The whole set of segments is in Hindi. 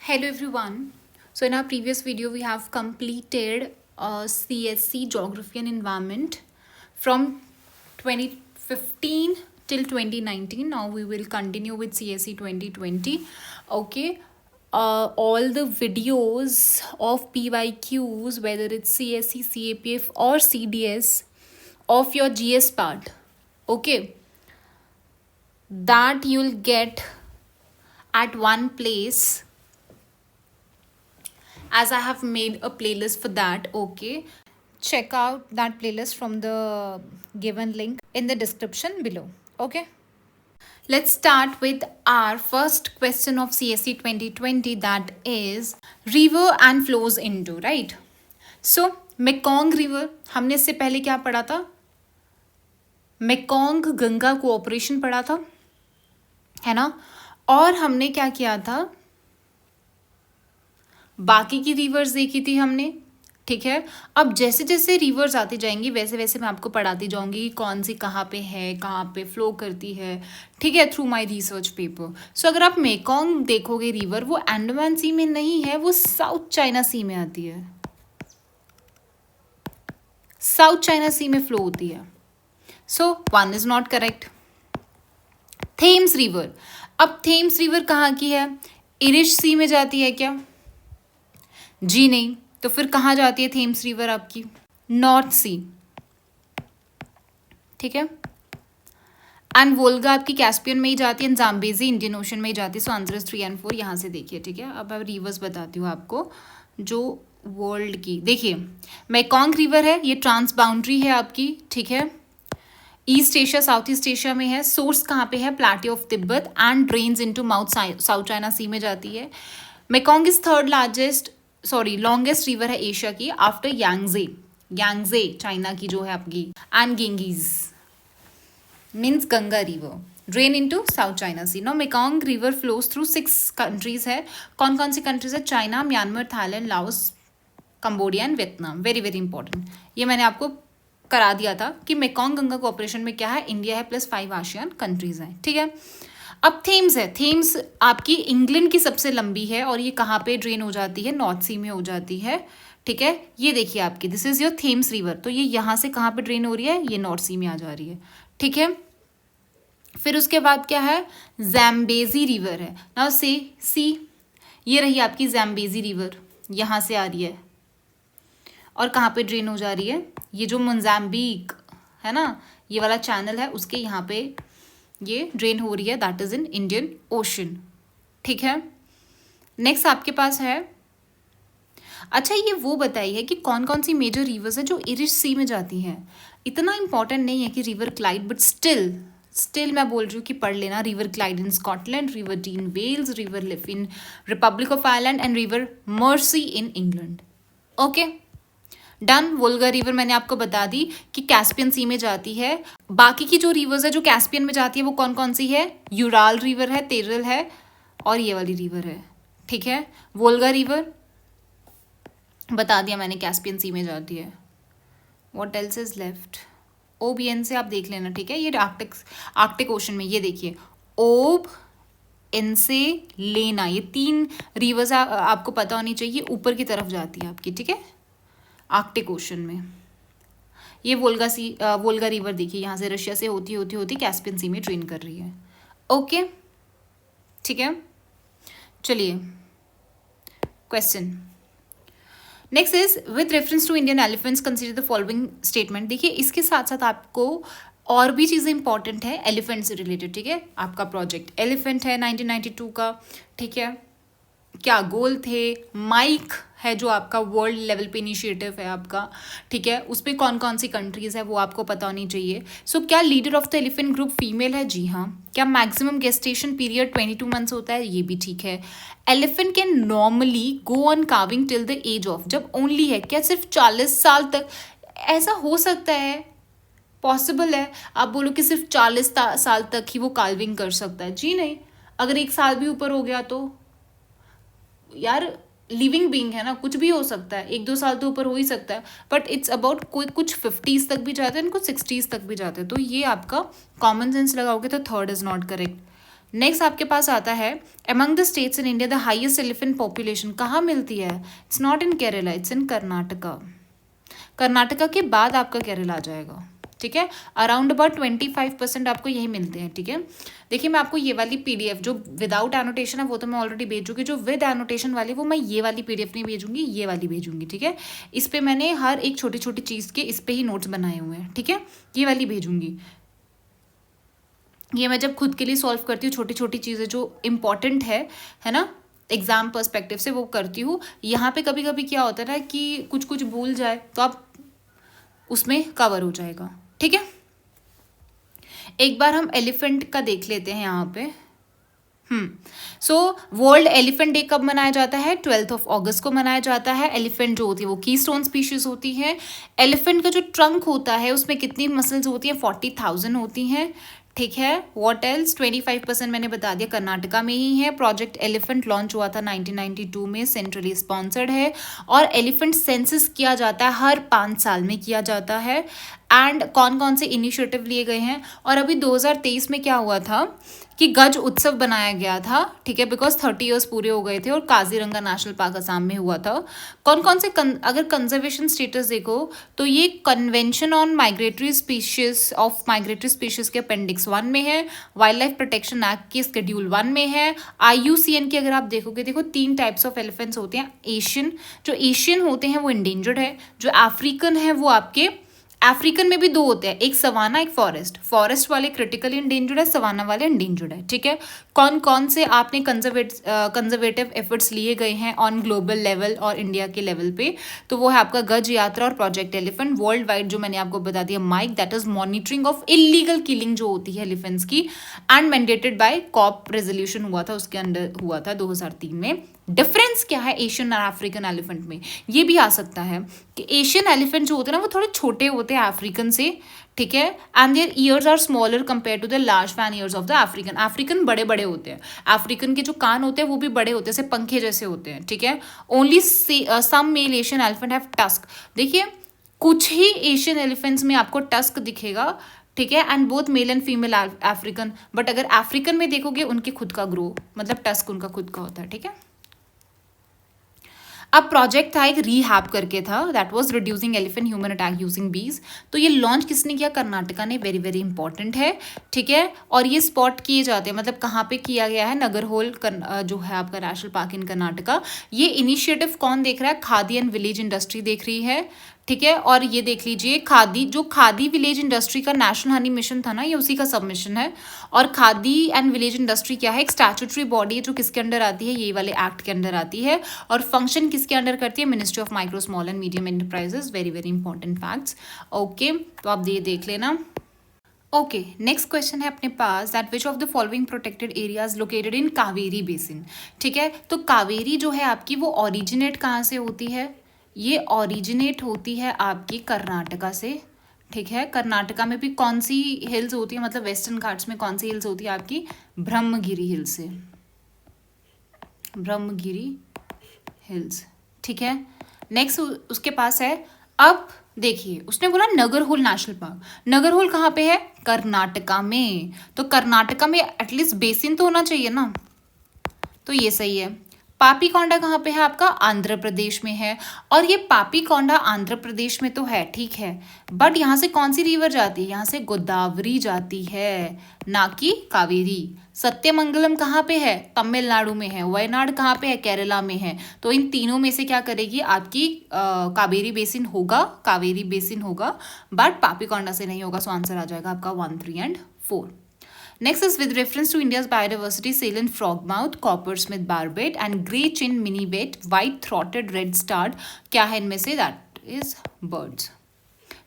Hello everyone. So in our previous video we have completed CSC Geography and Environment from 2015 till 2019. Now we will continue with CSC 2020. Okay. All the videos of PYQs, whether it's CSC, CAPF or CDS of your GS part, okay, that you'll get at one place, as I have made a playlist for that. Okay, check out that playlist from the given link in the description below. Okay, let's start with our first question of CSC 2020, that is river and flows into, right? So Mekong river हमने इससे पहले क्या पढ़ा था? मेकोंग गंगा कोऑपरेशन पढ़ा था, है ना? और हमने क्या किया था, बाकी की रिवर्स देखी थी हमने, ठीक है? अब जैसे जैसे रिवर्स आती जाएंगी वैसे वैसे मैं आपको पढ़ाती जाऊंगी कि कौन सी कहाँ पे है, कहाँ पे फ्लो करती है, ठीक है, थ्रू माय रिसर्च पेपर. सो अगर आप मेकोंग देखोगे रिवर, वो अंडमान सी में नहीं है, वो साउथ चाइना सी में आती है, साउथ चाइना सी में फ्लो होती है. So one is not correct. Thames river, अब थेम्स रिवर कहाँ की है? इरिश सी में जाती है क्या? जी नहीं. तो फिर कहाँ जाती है थेम्स रिवर आपकी? नॉर्थ सी, ठीक है. एंड वोल्गा आपकी कैस्पियन में ही जाती है, जाम्बेजी इंडियन ओशन में ही जाती है. सो आंसर 3 और 4 यहाँ से देखिए, ठीक है. अब मैं रिवर्स बताती हूँ आपको जो वर्ल्ड की. देखिए मेकोंग रिवर है, ये ट्रांस बाउंड्री है आपकी, ठीक है. East Asia South east Asia में है. सोर्स कहाँ पे है? Plateau of Tibet and drains into South China Sea में जाती है. Mekong is third largest, sorry longest river है एशिया की आफ्टर यांगजे. यांगजे चाइना की जो है आपकी, and Ganges means Ganga river, drain into South China Sea. No Mekong river flows through 6 countries है. कौन कौन सी कंट्रीज है? China, Myanmar, Thailand, Laos, Cambodia and Vietnam. Very very important. ये मैंने आपको करा दिया था कि मेकोंग गंगा कोऑपरेशन में क्या है? इंडिया है प्लस 5 आशियान कंट्रीज हैं, ठीक है. अब थेम्स है. थेम्स आपकी इंग्लैंड की सबसे लंबी है और ये कहाँ पे ड्रेन हो जाती है? नॉर्थ सी में हो जाती है, ठीक है. ये देखिए आपकी, this is your Thames river. तो ये यहाँ से कहाँ पे ड्रेन हो रही है? ये नॉर्थ सी में आ जा रही है, ठीक है. फिर उसके बाद क्या है? जैम्बेजी रिवर है. नाउ सी ये रही आपकी जैम्बेजी रिवर, यहाँ से आ रही है और कहाँ पे ड्रेन हो जा रही है? ये जो मोजाम्बिक है ना, ये वाला चैनल है, उसके यहाँ पे ये ड्रेन हो रही है, that is in Indian ocean, ठीक है. नेक्स्ट आपके पास है, अच्छा ये वो बताइए कि कौन कौन सी मेजर रिवर्स है जो इरिश सी में जाती हैं. इतना इंपॉर्टेंट नहीं है कि रिवर क्लाइड, बट स्टिल मैं बोल रही हूँ कि पढ़ लेना. River Clyde in Scotland, river Dee in Wales, river Liffey in Republic of Ireland and river Mersey in England. Okay done. Volga river मैंने आपको बता दी कि कैस्पियन सी में जाती है. बाकी की जो रिवर्स है जो कैस्पियन में जाती है वो कौन कौन सी है? यूराल रिवर है, तेरल है और ये वाली रिवर है, ठीक है. वोल्गा रिवर बता दिया मैंने, कैस्पियन सी में जाती है. What else is left? OBN से आप देख लेना, ठीक है. ये आर्कटिक ओशन में, ये देखिए ओब, इनसे, लेना, ये 3 रिवर्स आपको पता होनी चाहिए, ऊपर की तरफ जाती है आपकी, ठीक है, आर्कटिक ओशन में. ये वोल्गा रिवर देखिए, यहाँ से रशिया से होती होती होती कैस्पियन सी में ड्रेन कर रही है. ओके ठीक है. चलिए question next is with reference to Indian elephants consider the following statement. देखिए इसके साथ साथ आपको और भी चीज़ें इंपॉर्टेंट है एलिफेंट से रिलेटेड, ठीक है. आपका प्रोजेक्ट एलिफेंट है 1992 का, ठीक है. क्या गोल थे? माइक है जो आपका वर्ल्ड लेवल पे इनिशिएटिव है आपका, ठीक है. उस पर कौन कौन सी कंट्रीज है वो आपको पता होनी चाहिए. सो क्या leader of the elephant group female है? जी हाँ. क्या मैक्सिमम गेस्टेशन पीरियड 22 मंथ्स होता है? ये भी ठीक है. Elephant can normally go on calving till the age of, जब ओनली है, क्या सिर्फ 40 साल तक ऐसा हो सकता है? पॉसिबल है. आप बोलो कि सिर्फ 40 साल तक ही वो कार्विंग कर सकता है? जी नहीं. अगर 1 साल भी ऊपर हो गया तो यार लिविंग बीइंग है ना, कुछ भी हो सकता है. 1-2 साल तो ऊपर हो ही सकता है, बट इट्स अबाउट कोई कुछ 50s तक भी जाते हैं, कुछ 60s तक भी जाते हैं. तो ये आपका कॉमन सेंस लगाओगे तो third is not correct. Next आपके पास आता है among the states in India the highest elephant population कहाँ मिलती है? It's not in Kerala, it's in Karnataka. Karnataka के बाद आपका केरला आ जाएगा, ठीक है। अराउंड अबाउट 25% आपको यही मिलते हैं, ठीक है। देखिए मैं आपको ये वाली पीडीएफ जो विदाउट एनोटेशन है वो तो मैं ऑलरेडी भेज चुकी, जो विद एनोटेशन वाली वो मैं ये वाली पीडीएफ नहीं भेजूंगी, ये वाली भेजूंगी, ठीक है। इस पे मैंने हर एक छोटी छोटी चीज़ के इस पे ही नोट्स बनाए हुए हैं, ठीक है। ये वाली भेजूंगी। ये मैं जब खुद के लिए सॉल्व करती हूँ छोटी छोटी चीज़ें जो इम्पॉर्टेंट है ना, एग्जाम पर्सपेक्टिव से वो करती हूँ। यहाँ पे कभी कभी क्या होता है ना कि कुछ कुछ भूल जाए तो आप उसमें कवर हो जाएगा, ठीक है। एक बार हम एलिफेंट का देख लेते हैं यहाँ पे। सो वर्ल्ड एलिफेंट डे कब मनाया जाता है? 12 अगस्त को मनाया जाता है। एलिफेंट जो होती है वो कीस्टोन स्पीशीज होती है। एलिफेंट का जो ट्रंक होता है उसमें कितनी मसल्स होती हैं? 40,000 होती हैं, ठीक है। What else? 25% मैंने बता दिया कर्नाटका में ही है। प्रोजेक्ट एलिफेंट लॉन्च हुआ था 1992 में, सेंट्रली स्पॉन्सर्ड है। और एलिफेंट सेंसस किया जाता है हर 5 साल में किया जाता है। एंड कौन कौन से इनिशिएटिव लिए गए हैं? और अभी 2023 में क्या हुआ था कि गज उत्सव बनाया गया था, ठीक है, बिकॉज 30 ईयर्स पूरे हो गए थे और काजीरंगा नेशनल पार्क असम में हुआ था। कौन कौन से अगर कंजर्वेशन स्टेटस देखो तो ये convention on migratory species of migratory species के अपेंडिक्स 1 में है। वाइल्ड लाइफ प्रोटेक्शन एक्ट के शेड्यूल 1 में है। IUCN की अगर आप देखोगे, देखो 3 टाइप्स ऑफ एलिफेंट्स होते हैं। एशियन, जो एशियन होते हैं वो इंडेंजर्ड है। जो अफ्रीकन है वो आपके अफ्रीकन में भी 2 होते हैं, एक सवाना एक फॉरेस्ट। फॉरेस्ट वाले क्रिटिकली इंडेंजर्ड है, सवाना वाले इंडेंजर्ड है, ठीक है। कौन कौन से आपने कंजर्वेटिव एफर्ट्स लिए गए हैं ऑन ग्लोबल लेवल और इंडिया के लेवल पे? तो वो है आपका गज यात्रा और प्रोजेक्ट एलिफेंट। वर्ल्ड वाइड जो मैंने आपको बता दिया MIKE, that is monitoring of illegal killing जो होती है एलिफेंट्स की, and mandated by COP resolution हुआ था, उसके अंडर हुआ था 2003 में। डिफरेंस क्या है एशियन और अफ्रीकन एलिफेंट में? ये भी आ सकता है कि एशियन एलिफेंट जो होते हैं ना वो थोड़े छोटे होते हैं अफ्रीकन से, ठीक है। And their ears are smaller compare to the large fan ears of the African. African बड़े बड़े होते हैं, अफ्रीकन के जो कान होते हैं वो भी बड़े होते हैं, जैसे पंखे जैसे होते हैं, ठीक है। Only some male Asian elephant have tusk. देखिए कुछ ही एशियन एलिफेंट्स में आपको टस्क दिखेगा, ठीक है, and both male and female African. But अगर अफ्रीकन में देखोगे उनके खुद का ग्रो, मतलब टस्क उनका खुद का होता है, ठीक है। अब प्रोजेक्ट था एक रीहैब करके था, that was reducing elephant human attack using बीज। तो ये लॉन्च किसने किया? कर्नाटका ने। वेरी वेरी इंपॉर्टेंट है, ठीक है। और ये स्पॉट किए जाते हैं, मतलब कहाँ पे किया गया है? नगरहोल जो है आपका नेशनल पार्क इन कर्नाटका। ये इनिशिएटिव कौन देख रहा है? खादी एंड विलेज इंडस्ट्री देख रही है, ठीक है। और ये देख लीजिए खादी, जो खादी विलेज इंडस्ट्री का नेशनल हनी मिशन था ना, ये उसी का सबमिशन है। और खादी एंड विलेज इंडस्ट्री क्या है? एक स्टैट्यूटरी बॉडी है जो किसके अंडर आती है? ये वाले एक्ट के अंडर आती है। और फंक्शन किसके अंडर करती है? Ministry of micro small and medium enterprises. Very very important facts, okay. तो आप ये देख लेना। ओके, नेक्स्ट क्वेश्चन है अपने पास, that which of the following protected areas located in Kaveri basin, ठीक है। तो कावेरी जो है आपकी वो ओरिजिनेट कहाँ से होती है? ये ओरिजिनेट होती है आपकी कर्नाटका से, ठीक है। कर्नाटका में भी कौन सी हिल्स होती है, मतलब वेस्टर्न घाट्स में कौन सी हिल्स होती है आपकी? ब्रह्मगिरी हिल्स से, ब्रह्मगिरी हिल्स, ठीक है। नेक्स्ट उसके पास है, अब देखिए उसने बोला नगरहोल नेशनल पार्क। नगरहोल कहाँ पे है? कर्नाटका में। तो कर्नाटका में एटलीस्ट बेसिन तो होना चाहिए ना, तो ये सही है। पापीकोंडा कहाँ पे है आपका? आंध्र प्रदेश में है। और ये पापीकोंडा आंध्र प्रदेश में तो है, ठीक है, बट यहाँ से कौन सी रिवर जाती है? यहाँ से गोदावरी जाती है, ना कि कावेरी। सत्यमंगलम कहाँ पे है? तमिलनाडु में है। वयनाड कहाँ पे है? केरला में है। तो इन तीनों में से क्या करेगी आपकी? कावेरी बेसिन होगा, कावेरी बेसिन होगा, बट पापीकोंडा से नहीं होगा। सो आंसर आ जाएगा आपका 1, 3 and 4। Next is with reference to India's biodiversity, Salient frogmouth, coppersmith barbet and grey chin minibet, white-throated red-starred, क्या है इनमें से? That is birds.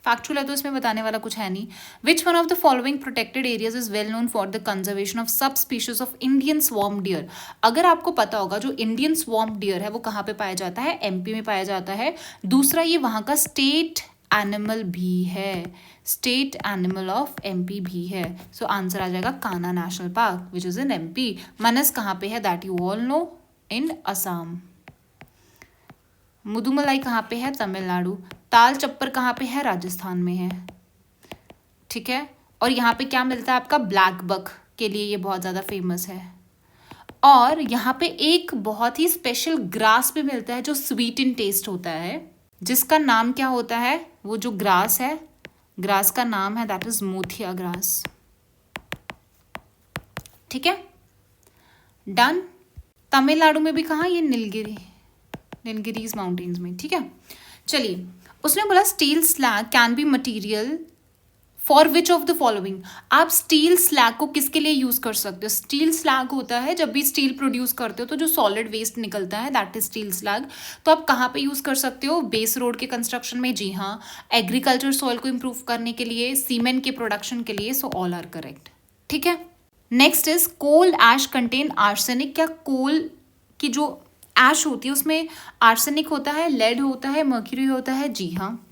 फैक्चुअल है तो इसमें बताने वाला कुछ है नहीं। Which one of the following protected areas is well known for the conservation of subspecies of Indian स्वॉर्म डियर? अगर आपको पता होगा जो इंडियन स्वॉर्म डियर है वो कहाँ पे पाया जाता है? MP में पाया जाता है। दूसरा ये वहाँ का स्टेट एनिमल भी है, स्टेट एनिमल ऑफ MP भी है। सो आंसर आ जाएगा Kanha national park which is in MP। मानस कहाँ पे है? दैट यू ऑल नो, इन असम। मुदुमलाई कहाँ पे है? तमिलनाडु। ताल चप्पर कहाँ पे है? राजस्थान में है, ठीक है। और यहाँ पे क्या मिलता है आपका? Black buck. के लिए ये बहुत ज़्यादा फेमस है। और यहाँ पे एक बहुत ही स्पेशल ग्रास भी मिलता है जो स्वीट इन टेस्ट होता है, जिसका नाम क्या होता है? वो जो ग्रास है, ग्रास का नाम है दैट इज मोथिया ग्रास। ठीक है, डन। तमिलनाडु में भी कहाँ? ये नीलगिरीज माउंटेन्स में। ठीक है, चलिए। उसने बोला steel slag can be material for which of the following. आप स्टील स्लैग को किसके लिए यूज कर सकते हो? स्टील स्लैग होता है जब भी स्टील प्रोड्यूस करते हो तो जो सॉलिड वेस्ट निकलता है दैट इज स्टील स्लैग। तो आप कहाँ पे यूज कर सकते हो? बेस रोड के कंस्ट्रक्शन में, जी हाँ। एग्रीकल्चर सॉइल को इंप्रूव करने के लिए, सीमेंट के प्रोडक्शन के लिए। So all are correct. ठीक है, next is coal ash contain arsenic. क्या कोल की जो ऐश होती है उसमें आर्सेनिक होता है, लेड होता है, मर्क्यूरी होता है? जी हाँ।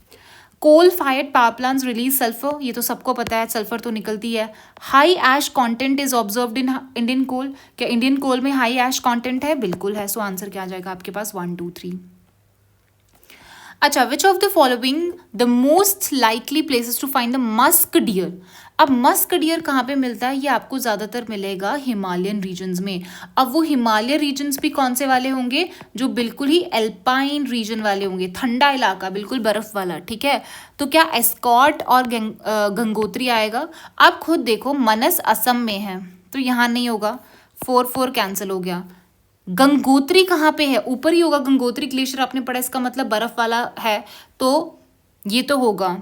Coal fired power plants release sulphur, ये तो सबको पता है, सल्फर तो निकलती है। High ash content is observed in Indian coal. क्या इंडियन कोल में हाई ऐश कंटेंट है? बिल्कुल है। सो आंसर क्या आ जाएगा आपके पास? 1 2 3। अच्छा, which of the following the most likely places to find the musk deer. अब मस्क डियर कहाँ पे मिलता है? ये आपको ज़्यादातर मिलेगा हिमालयन रीजन्स में। अब वो हिमालय रीजन्स भी कौन से वाले होंगे? जो बिल्कुल ही एल्पाइन रीजन वाले होंगे, ठंडा इलाका, बिल्कुल बर्फ वाला। ठीक है, तो क्या एस्कॉर्ट और गंगोत्री आएगा? आप खुद देखो, मनस असम में है तो यहाँ नहीं होगा, 4 कैंसिल हो गया। गंगोत्री कहाँ पे है? ऊपर ही होगा। गंगोत्री ग्लेशियर आपने पढ़ा, इसका मतलब बर्फ वाला है, तो ये तो होगा,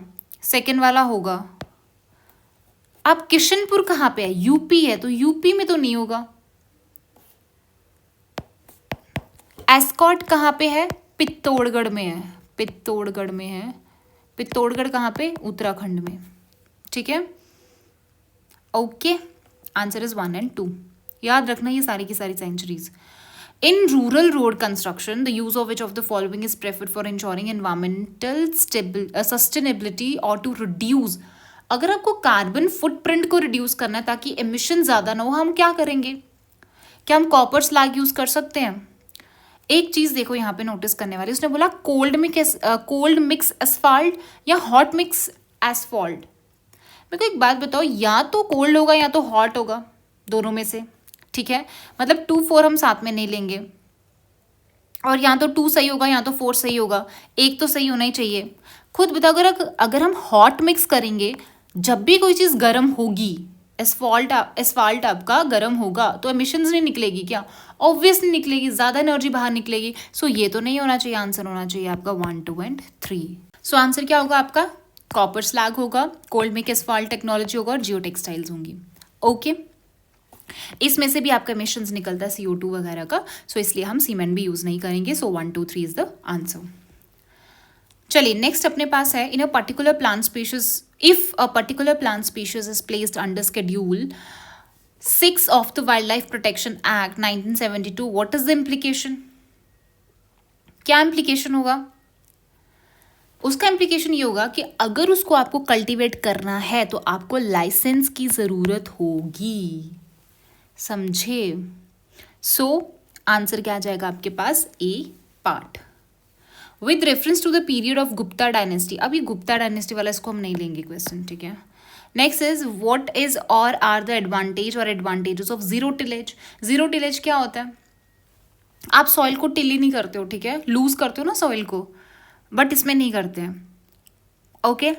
सेकेंड वाला होगा। अब किशनपुर कहाँ पे है? यूपी है, तो यूपी में तो नहीं होगा। एस्कॉट कहाँ पे है? पित्तौड़गढ़ में है, पित्तौड़गढ़ में है। पित्तौड़गढ़ कहाँ पे? उत्तराखंड में। ठीक है, ओके। Answer is 1 and 2। याद रखना ये सारी की सारी centuries. In rural road construction, the use of which of the following is preferred for ensuring environmental sustainability or to reduce? अगर आपको कार्बन फुटप्रिंट को रिड्यूस करना है ताकि एमिशन ज़्यादा ना हो, हम क्या करेंगे? क्या हम कॉपर स्लैग यूज़ कर सकते हैं? एक चीज़ देखो यहाँ पे नोटिस करने वाली, उसने बोला कोल्ड मिक्स एसफाल्ट या हॉट मिक्स एसफॉल्ट। मेरे को एक बात बताओ, या तो कोल्ड होगा या तो हॉट होगा, दोनों में से। ठीक है, मतलब 2 4 हम साथ में नहीं लेंगे, और या तो 2 सही होगा या तो 4 सही होगा, एक तो सही होना ही चाहिए। खुद बताओ, अगर हम हॉट मिक्स करेंगे, जब भी कोई चीज़ गर्म होगी, एसफाल्ट आपका गर्म होगा तो एमिशंस नहीं निकलेगी क्या? ऑब्वियसली निकलेगी, ज़्यादा एनर्जी बाहर निकलेगी। सो ये तो नहीं होना चाहिए, आंसर होना चाहिए आपका 1 2 and 3। सो आंसर क्या होगा आपका? कॉपर स्लैग होगा, कोल्ड मिक्स एसफाल्ट टेक्नोलॉजी होगा और जियो टेक्सटाइल्स होंगी। ओके, इसमें से भी आपका एमिशंस निकलता है CO2 वगैरह का, सो इसलिए हम सीमेंट भी यूज़ नहीं करेंगे। So 1 2 3 is the answer. चलिए, नेक्स्ट अपने पास है, in a particular plant species, if a particular plant species is placed under schedule 6 of the wildlife protection act 1972, what is the implication? क्या इम्प्लीकेशन होगा उसका? इम्प्लीकेशन ये होगा कि अगर उसको आपको कल्टीवेट करना है तो आपको लाइसेंस की ज़रूरत होगी, समझे? सो आंसर क्या आ जाएगा आपके पास? A part. With reference to the period of Gupta dynasty. अब ये गुप्ता डायनेस्टी वाला इसको हम नहीं लेंगे क्वेश्चन। ठीक है, नेक्स्ट इज व्हाट इज और आर द एडवांटेज और advantages of zero tillage. Zero tillage क्या होता है? आप सॉइल को टिल ही नहीं करते हो, ठीक है, लूज करते हो ना सॉइल को, बट इसमें नहीं करते हैं। Okay,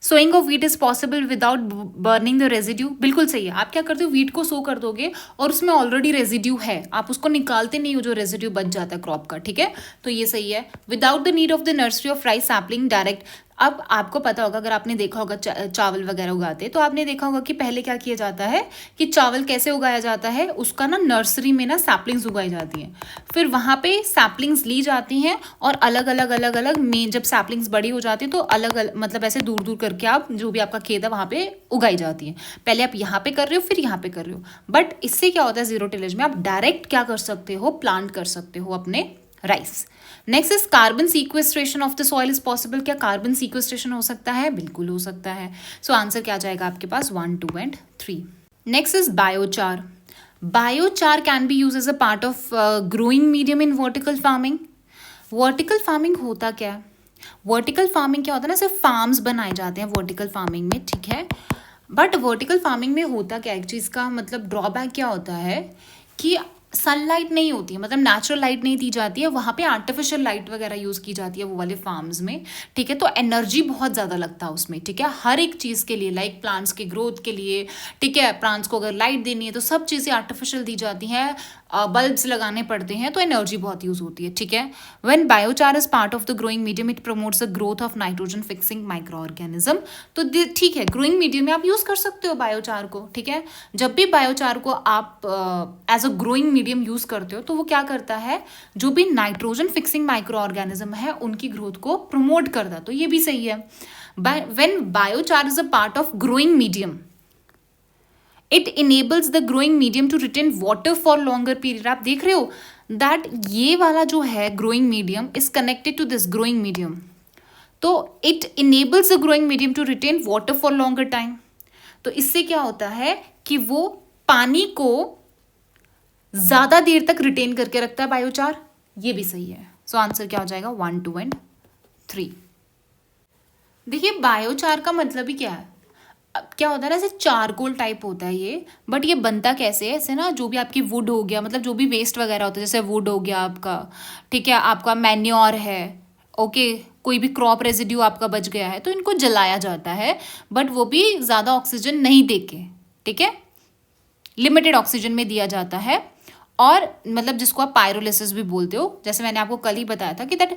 sowing of wheat is possible without burning the residue. बिल्कुल सही है। आप क्या करते हो? वीट को सो कर दोगे और उसमें ऑलरेडी रेजिड्यू है, आप उसको निकालते नहीं हो, जो रेजिड्यू बच जाता है क्रॉप का। ठीक है, तो ये सही है। Without the need of the nursery of rice sapling direct. अब आपको पता होगा, अगर आपने देखा होगा चावल वगैरह उगाते, तो आपने देखा होगा कि पहले क्या किया जाता है कि चावल कैसे उगाया जाता है, उसका ना नर्सरी में ना सैपलिंग्स उगाई जाती हैं, फिर वहाँ पे सैपलिंग्स ली जाती हैं और अलग अलग में जब सैपलिंग्स बड़ी हो जाती है तो अलग मतलब ऐसे दूर दूर करके आप जो भी आपका खेत है वहाँ पे उगाई जाती है। पहले आप यहाँ पे कर रहे हो, फिर यहाँ पे कर रहे हो, बट इससे क्या होता है, जीरो टिलेज में आप डायरेक्ट क्या कर सकते हो? प्लांट कर सकते हो अपने rice. Next is carbon sequestration of the soil is possible. क्या कार्बन सीक्वेस्ट्रेशन हो सकता है? बिल्कुल हो सकता है। सो आंसर क्या आ जाएगा आपके पास? 1 2 and 3। Next is biochar. Biochar can be use as a part of growing medium in vertical farming. Vertical farming होता क्या है? वर्टिकल फार्मिंग क्या होता है ना, सिर्फ फार्म्स बनाए जाते हैं वर्टिकल फार्मिंग में, ठीक है, बट वर्टिकल फार्मिंग में होता क्या है, एक चीज़ का मतलब ड्रॉबैक क्या होता है कि सनलाइट नहीं होती है, मतलब नेचुरल लाइट नहीं दी जाती है, वहाँ पे आर्टिफिशियल लाइट वगैरह यूज़ की जाती है वो वाले फार्म्स में, ठीक है। तो एनर्जी बहुत ज़्यादा लगता है उसमें, ठीक है, हर एक चीज़ के लिए, लाइक प्लांट्स के ग्रोथ के लिए, ठीक है, प्लांट्स को अगर लाइट देनी है तो सब चीज़ें आर्टिफिशियल दी जाती हैं, बल्ब्स लगाने पड़ते हैं, तो एनर्जी बहुत यूज़ होती है, ठीक है। When biochar is part of the growing medium it promotes the growth of nitrogen fixing micro organism. तो ठीक है, ग्रोइंग मीडियम में आप यूज़ कर सकते हो बायोचार को, ठीक है। जब भी बायोचार को आप as a growing medium use करते हो तो वो क्या करता है, जो भी नाइट्रोजन फिक्सिंग माइक्रो ऑर्गेनिज्म है उनकी ग्रोथ को प्रमोट करता है, तो ये भी सही है। When biochar is a part of growing medium it enables the growing medium to retain water for longer period. आप देख रहे हो दैट ये वाला जो है growing medium is connected to this growing medium, तो it enables the growing medium to retain water for longer time. तो इससे क्या होता है कि वो पानी को ज्यादा देर तक रिटेन करके रखता है बायोचार, ये भी सही है। सो आंसर क्या हो जाएगा, 1, 2 एंड 3। देखिए बायोचार का मतलब ही क्या है, अब क्या होता है ना, ऐसे चारकोल टाइप होता है ये, बट ये बनता कैसे है, ऐसे ना जो भी आपकी वुड हो गया, मतलब जो भी वेस्ट वगैरह होता है, जैसे वुड हो गया आपका, ठीक है, आपका मैन्योर है, ओके, कोई भी क्रॉप रेजिड्यू आपका बच गया है तो इनको जलाया जाता है, बट वो भी ज़्यादा ऑक्सीजन नहीं देके, ठीक है, लिमिटेड ऑक्सीजन में दिया जाता है। और मतलब जिसको आप पायरोलिसिस भी बोलते हो, जैसे मैंने आपको कल ही बताया था कि दैट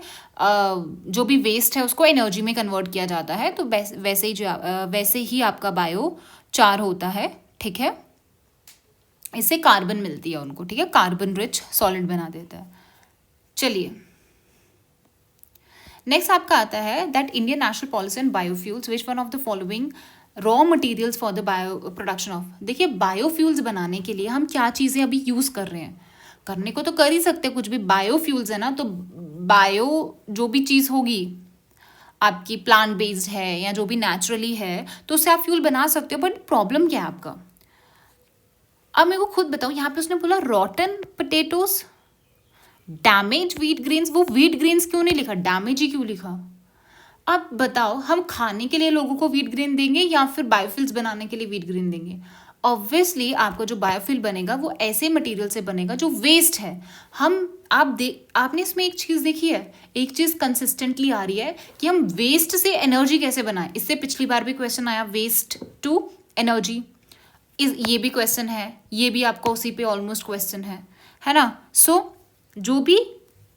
जो भी वेस्ट है उसको एनर्जी में कन्वर्ट किया जाता है, तो वैसे ही आपका बायो चार होता है, ठीक है। इससे कार्बन मिलती है उनको, ठीक है, कार्बन रिच सॉलिड बना देता है। चलिए नेक्स्ट आपका आता है that Indian national policy on biofuels which one of the following raw materials for the bio production of. देखिए बायोफ्यूल्स बनाने के लिए हम क्या चीज़ें अभी यूज़ कर रहे हैं, करने को तो कर ही सकते हैं कुछ भी, बायोफ्यूल्स है ना, तो बायो जो भी चीज़ होगी आपकी प्लांट बेस्ड है या जो भी नेचुरली है तो उससे आप फ्यूल बना सकते हो, बट प्रॉब्लम क्या है आपका। अब मेरे को खुद बताओ, यहाँ पे उसने बोला रॉटन पोटैटोस, डैमेज व्हीट ग्रेन्स, वो व्हीट ग्रेन्स क्यों नहीं लिखा, डैमेज ही क्यों लिखा। अब बताओ हम खाने के लिए लोगों को व्हीट ग्रेन देंगे या फिर बायोफिल्स बनाने के लिए व्हीट ग्रेन देंगे। ऑब्वियसली आपका जो बायोफिल बनेगा वो ऐसे मटेरियल से बनेगा जो वेस्ट है। आपने इसमें एक चीज़ देखी है, एक चीज़ कंसिस्टेंटली आ रही है कि हम वेस्ट से एनर्जी कैसे बनाएं। इससे पिछली बार भी क्वेश्चन आया, वेस्ट टू एनर्जी, ये भी क्वेश्चन है, ये भी आपका उसी पे ऑलमोस्ट क्वेश्चन है ना। सो जो भी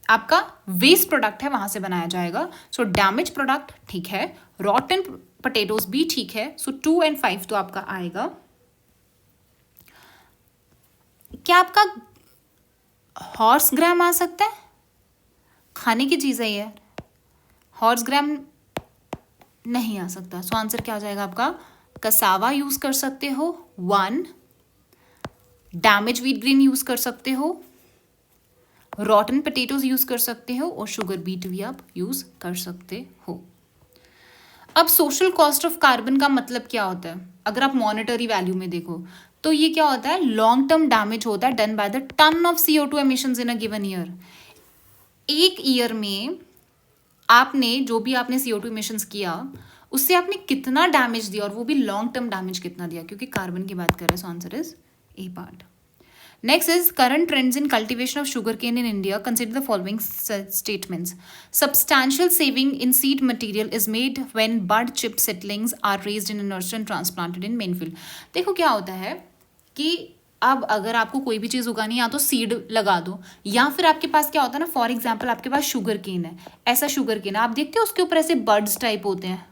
आपका वेस्ट प्रोडक्ट है वहां से बनाया जाएगा। सो डैमेज प्रोडक्ट ठीक है, रॉटन पोटैटोज भी ठीक है। सो 2 और 5 तो आपका आएगा। क्या आपका हॉर्स ग्राम आ सकता है, खाने की चीज है ये, हॉर्स ग्राम नहीं आ सकता। सो आंसर क्या आ जाएगा आपका, कसावा यूज कर सकते हो 1, डैमेज व्हीट ग्रेन यूज कर सकते हो, रॉटन पोटैटोज यूज कर सकते हो और शुगर बीट भी आप यूज कर सकते हो। अब सोशल कॉस्ट ऑफ कार्बन का मतलब क्या होता है, अगर आप मॉनेटरी वैल्यू में देखो तो ये क्या होता है, लॉन्ग टर्म डैमेज होता है done by the ton of CO2 emissions in a given year. एक ईयर में आपने जो भी आपने CO2 एमिशंस किया उससे आपने कितना डैमेज दिया, और वो भी लॉन्ग टर्म डैमेज कितना दिया, क्योंकि कार्बन की बात कर रहे हैं। So answer is a part. Next is current trends in cultivation of sugarcane in India. Consider the following statements. Substantial saving in seed material is made when bud chip seedlings are raised in a nursery and transplanted in main field. देखो क्या होता है कि अब अगर आपको कोई भी चीज़ उगानी है या तो सीड लगा दो, या फिर आपके पास क्या होता है ना, फॉर एग्जाम्पल आपके पास शुगर केन है, ऐसा शुगर केन है, आप देखते हो उसके ऊपर ऐसे बर्ड्स टाइप होते हैं,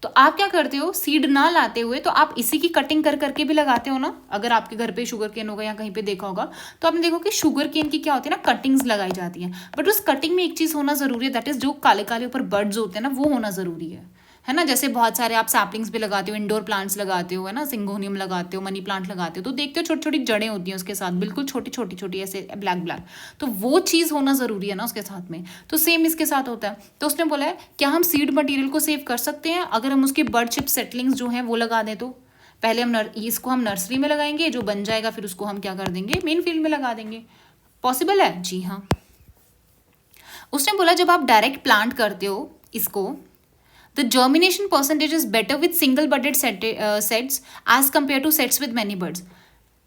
तो आप क्या करते हो, सीड ना लाते हुए तो आप इसी की कटिंग कर करके भी लगाते हो ना। अगर आपके घर पे शुगर केन होगा या कहीं पे देखा होगा तो आपने देखो कि शुगर केन की क्या होती है ना, कटिंग्स लगाई जाती हैं, बट उस कटिंग में एक चीज़ होना जरूरी है, दैट इज जो काले काले ऊपर बर्ड्स होते हैं ना, वो होना जरूरी है ना। जैसे बहुत सारे आप सैपलिंग्स भी लगाते हो, इंडोर प्लांट्स लगाते हो, है ना, सिंगोनियम लगाते हो, मनी प्लांट लगाते हो, तो देखते हो छोटी छोटी जड़ें होती हैं उसके साथ, बिल्कुल छोटी छोटी छोटी ऐसे ब्लैक ब्लैक, तो वो चीज़ होना ज़रूरी है ना उसके साथ में। तो सेम इसके साथ होता है। तो उसने बोला है क्या हम सीड मटेरियल को सेव कर सकते हैं अगर हम उसके बर्ड चिप सेटलिंग्स जो हैं वो लगा दें। तो पहले हम इसको हम नर्सरी में लगाएंगे, जो बन जाएगा फिर उसको हम क्या कर देंगे, मेन फील्ड में लगा देंगे। पॉसिबल है, जी हाँ। उसने बोला जब आप डायरेक्ट प्लांट करते हो इसको, the germination percentage is better with single budded setts as compare to setts with many buds.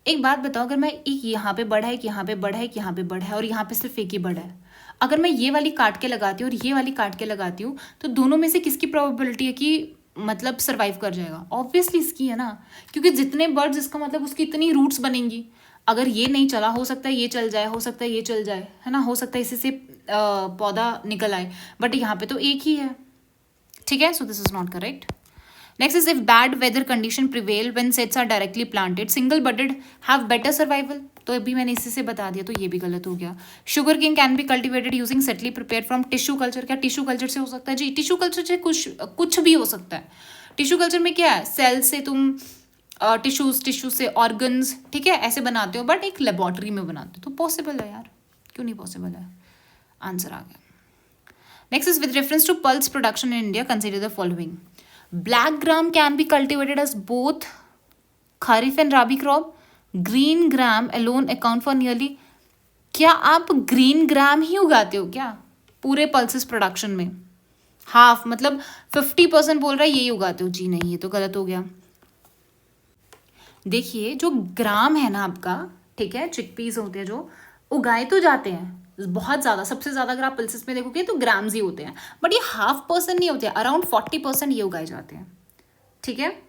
एक बात बताओ, अगर मैं एक यहाँ पे बर्ड है, एक यहाँ पे बर्ड है, एक यहाँ पे बर्ड है और यहाँ पे सिर्फ एक ही बर्ड है, अगर मैं ये वाली काट के लगाती हूँ और ये वाली काट के लगाती हूँ, तो दोनों में से किसकी प्रोबेबिलिटी है कि मतलब सर्वाइव कर जाएगा? ऑब्वियसली इसकी है ना, क्योंकि जितने बर्ड्स, इसका मतलब उसकी इतनी रूट्स बनेंगी। अगर ये नहीं चला, हो सकता है ये चल जाए, हो सकता है ये चल जाए, है ना, हो सकता है इसी से पौधा निकल आए, बट यहाँ पे तो एक ही है। ठीक है, so this is not correct. Next is if bad weather condition prevail when setts are directly planted single budded have better survival. तो अभी मैंने इसी से बता दिया, तो ये भी गलत हो गया। Sugarcane can be cultivated using settlings prepare from tissue culture. क्या टिश्यू कल्चर से हो सकता है? जी, टिश्यू कल्चर से कुछ भी हो सकता है। टिश्यू कल्चर में क्या है, सेल से तुम टिश्यू से ऑर्गन्स, ठीक है, ऐसे बनाते हो, बट एक लेबोरेटरी में बनाते हो, तो पॉसिबल है यार, क्यों नहीं पॉसिबल है? आंसर आ गया। Next is with reference to pulse production in India consider the following. Black gram can be cultivated as both kharif and rabi crop. Green gram alone account for nearly. क्या आप ग्रीन ग्राम ही उगाते हो क्या पूरे पल्सेस प्रोडक्शन में? हाफ, मतलब 50% बोल रहा है यही उगाते हो। जी नहीं, ये तो गलत हो गया। देखिए, जो ग्राम है ना आपका, ठीक है, चिकपीस होते हैं जो उगाए तो जाते हैं बहुत ज़्यादा, सबसे ज़्यादा अगर आप पल्सेस में देखोगे तो ग्राम्स ही होते हैं, बट ये 0.5% नहीं होते, अराउंड 40% ये उगाए जाते हैं। ठीक है,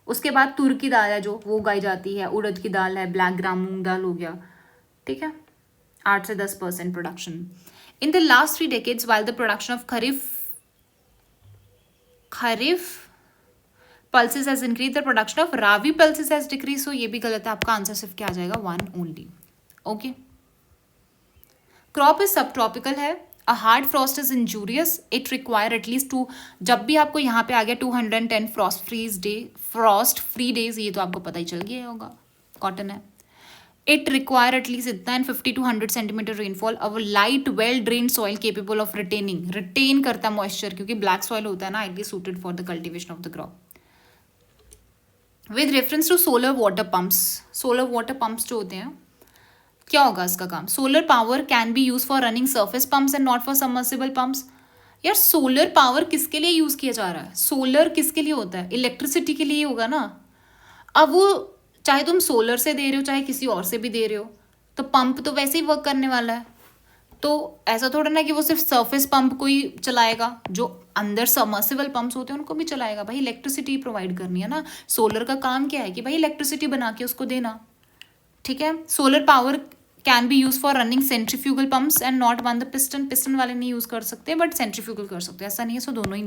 उसके बाद तुर की दाल है जो वो उगाई जाती है, उड़द की दाल है, ब्लैक ग्राम मूंग दाल हो गया। ठीक है, 8 से 10% production. In the last 3 decades while the production of kharif pulses has increased, the production of rabi pulses has decreased। so ये भी गलत है, आपका आंसर सिर्फ क्या आ जाएगा? 1 only। ओके, क्रॉप इज सब ट्रॉपिकल है। A hard Frost is injurious, it require at least 2। जब भी आपको यहाँ पे आ गया 210 फ्रॉस्ट फ्री डेज, ये तो आपको पता ही चल गया होगा, कॉटन है। इट रिक्वायर एटलीस्ट इतना and 50 to 100 centimetre rainfall. Or light well drain soil capable of retain करता है मॉइस्चर, क्योंकि ब्लैक सॉइल होता है ना, ideally suited for the cultivation of the crop. With reference to solar water pumps, solar water pumps जो होते हैं, क्या होगा इसका काम? Solar power can be use for running surface pumps and not for submersible pumps. यार, सोलर पावर किसके लिए यूज किया जा रहा है? सोलर किसके लिए होता है? इलेक्ट्रिसिटी के लिए होगा ना। अब वो चाहे तुम सोलर से दे रहे हो, चाहे किसी और से भी दे रहे हो, तो पंप तो वैसे ही वर्क करने वाला है। तो ऐसा थोड़ा ना कि वो सिर्फ सरफेस पंप को ही चलाएगा, जो अंदर सबमर्सिबल पंप्स होते हैं उनको भी चलाएगा। भाई इलेक्ट्रिसिटी प्रोवाइड करनी है ना। सोलर का काम क्या है कि भाई इलेक्ट्रिसिटी बना के उसको देना। ठीक है, solar power can be use for running centrifugal pumps and not one the piston. Piston वाले नहीं यूज कर सकते, बट सेंट्रीफ्यूगल कर सकते हैं, ऐसा नहीं है। सो दोनों ही,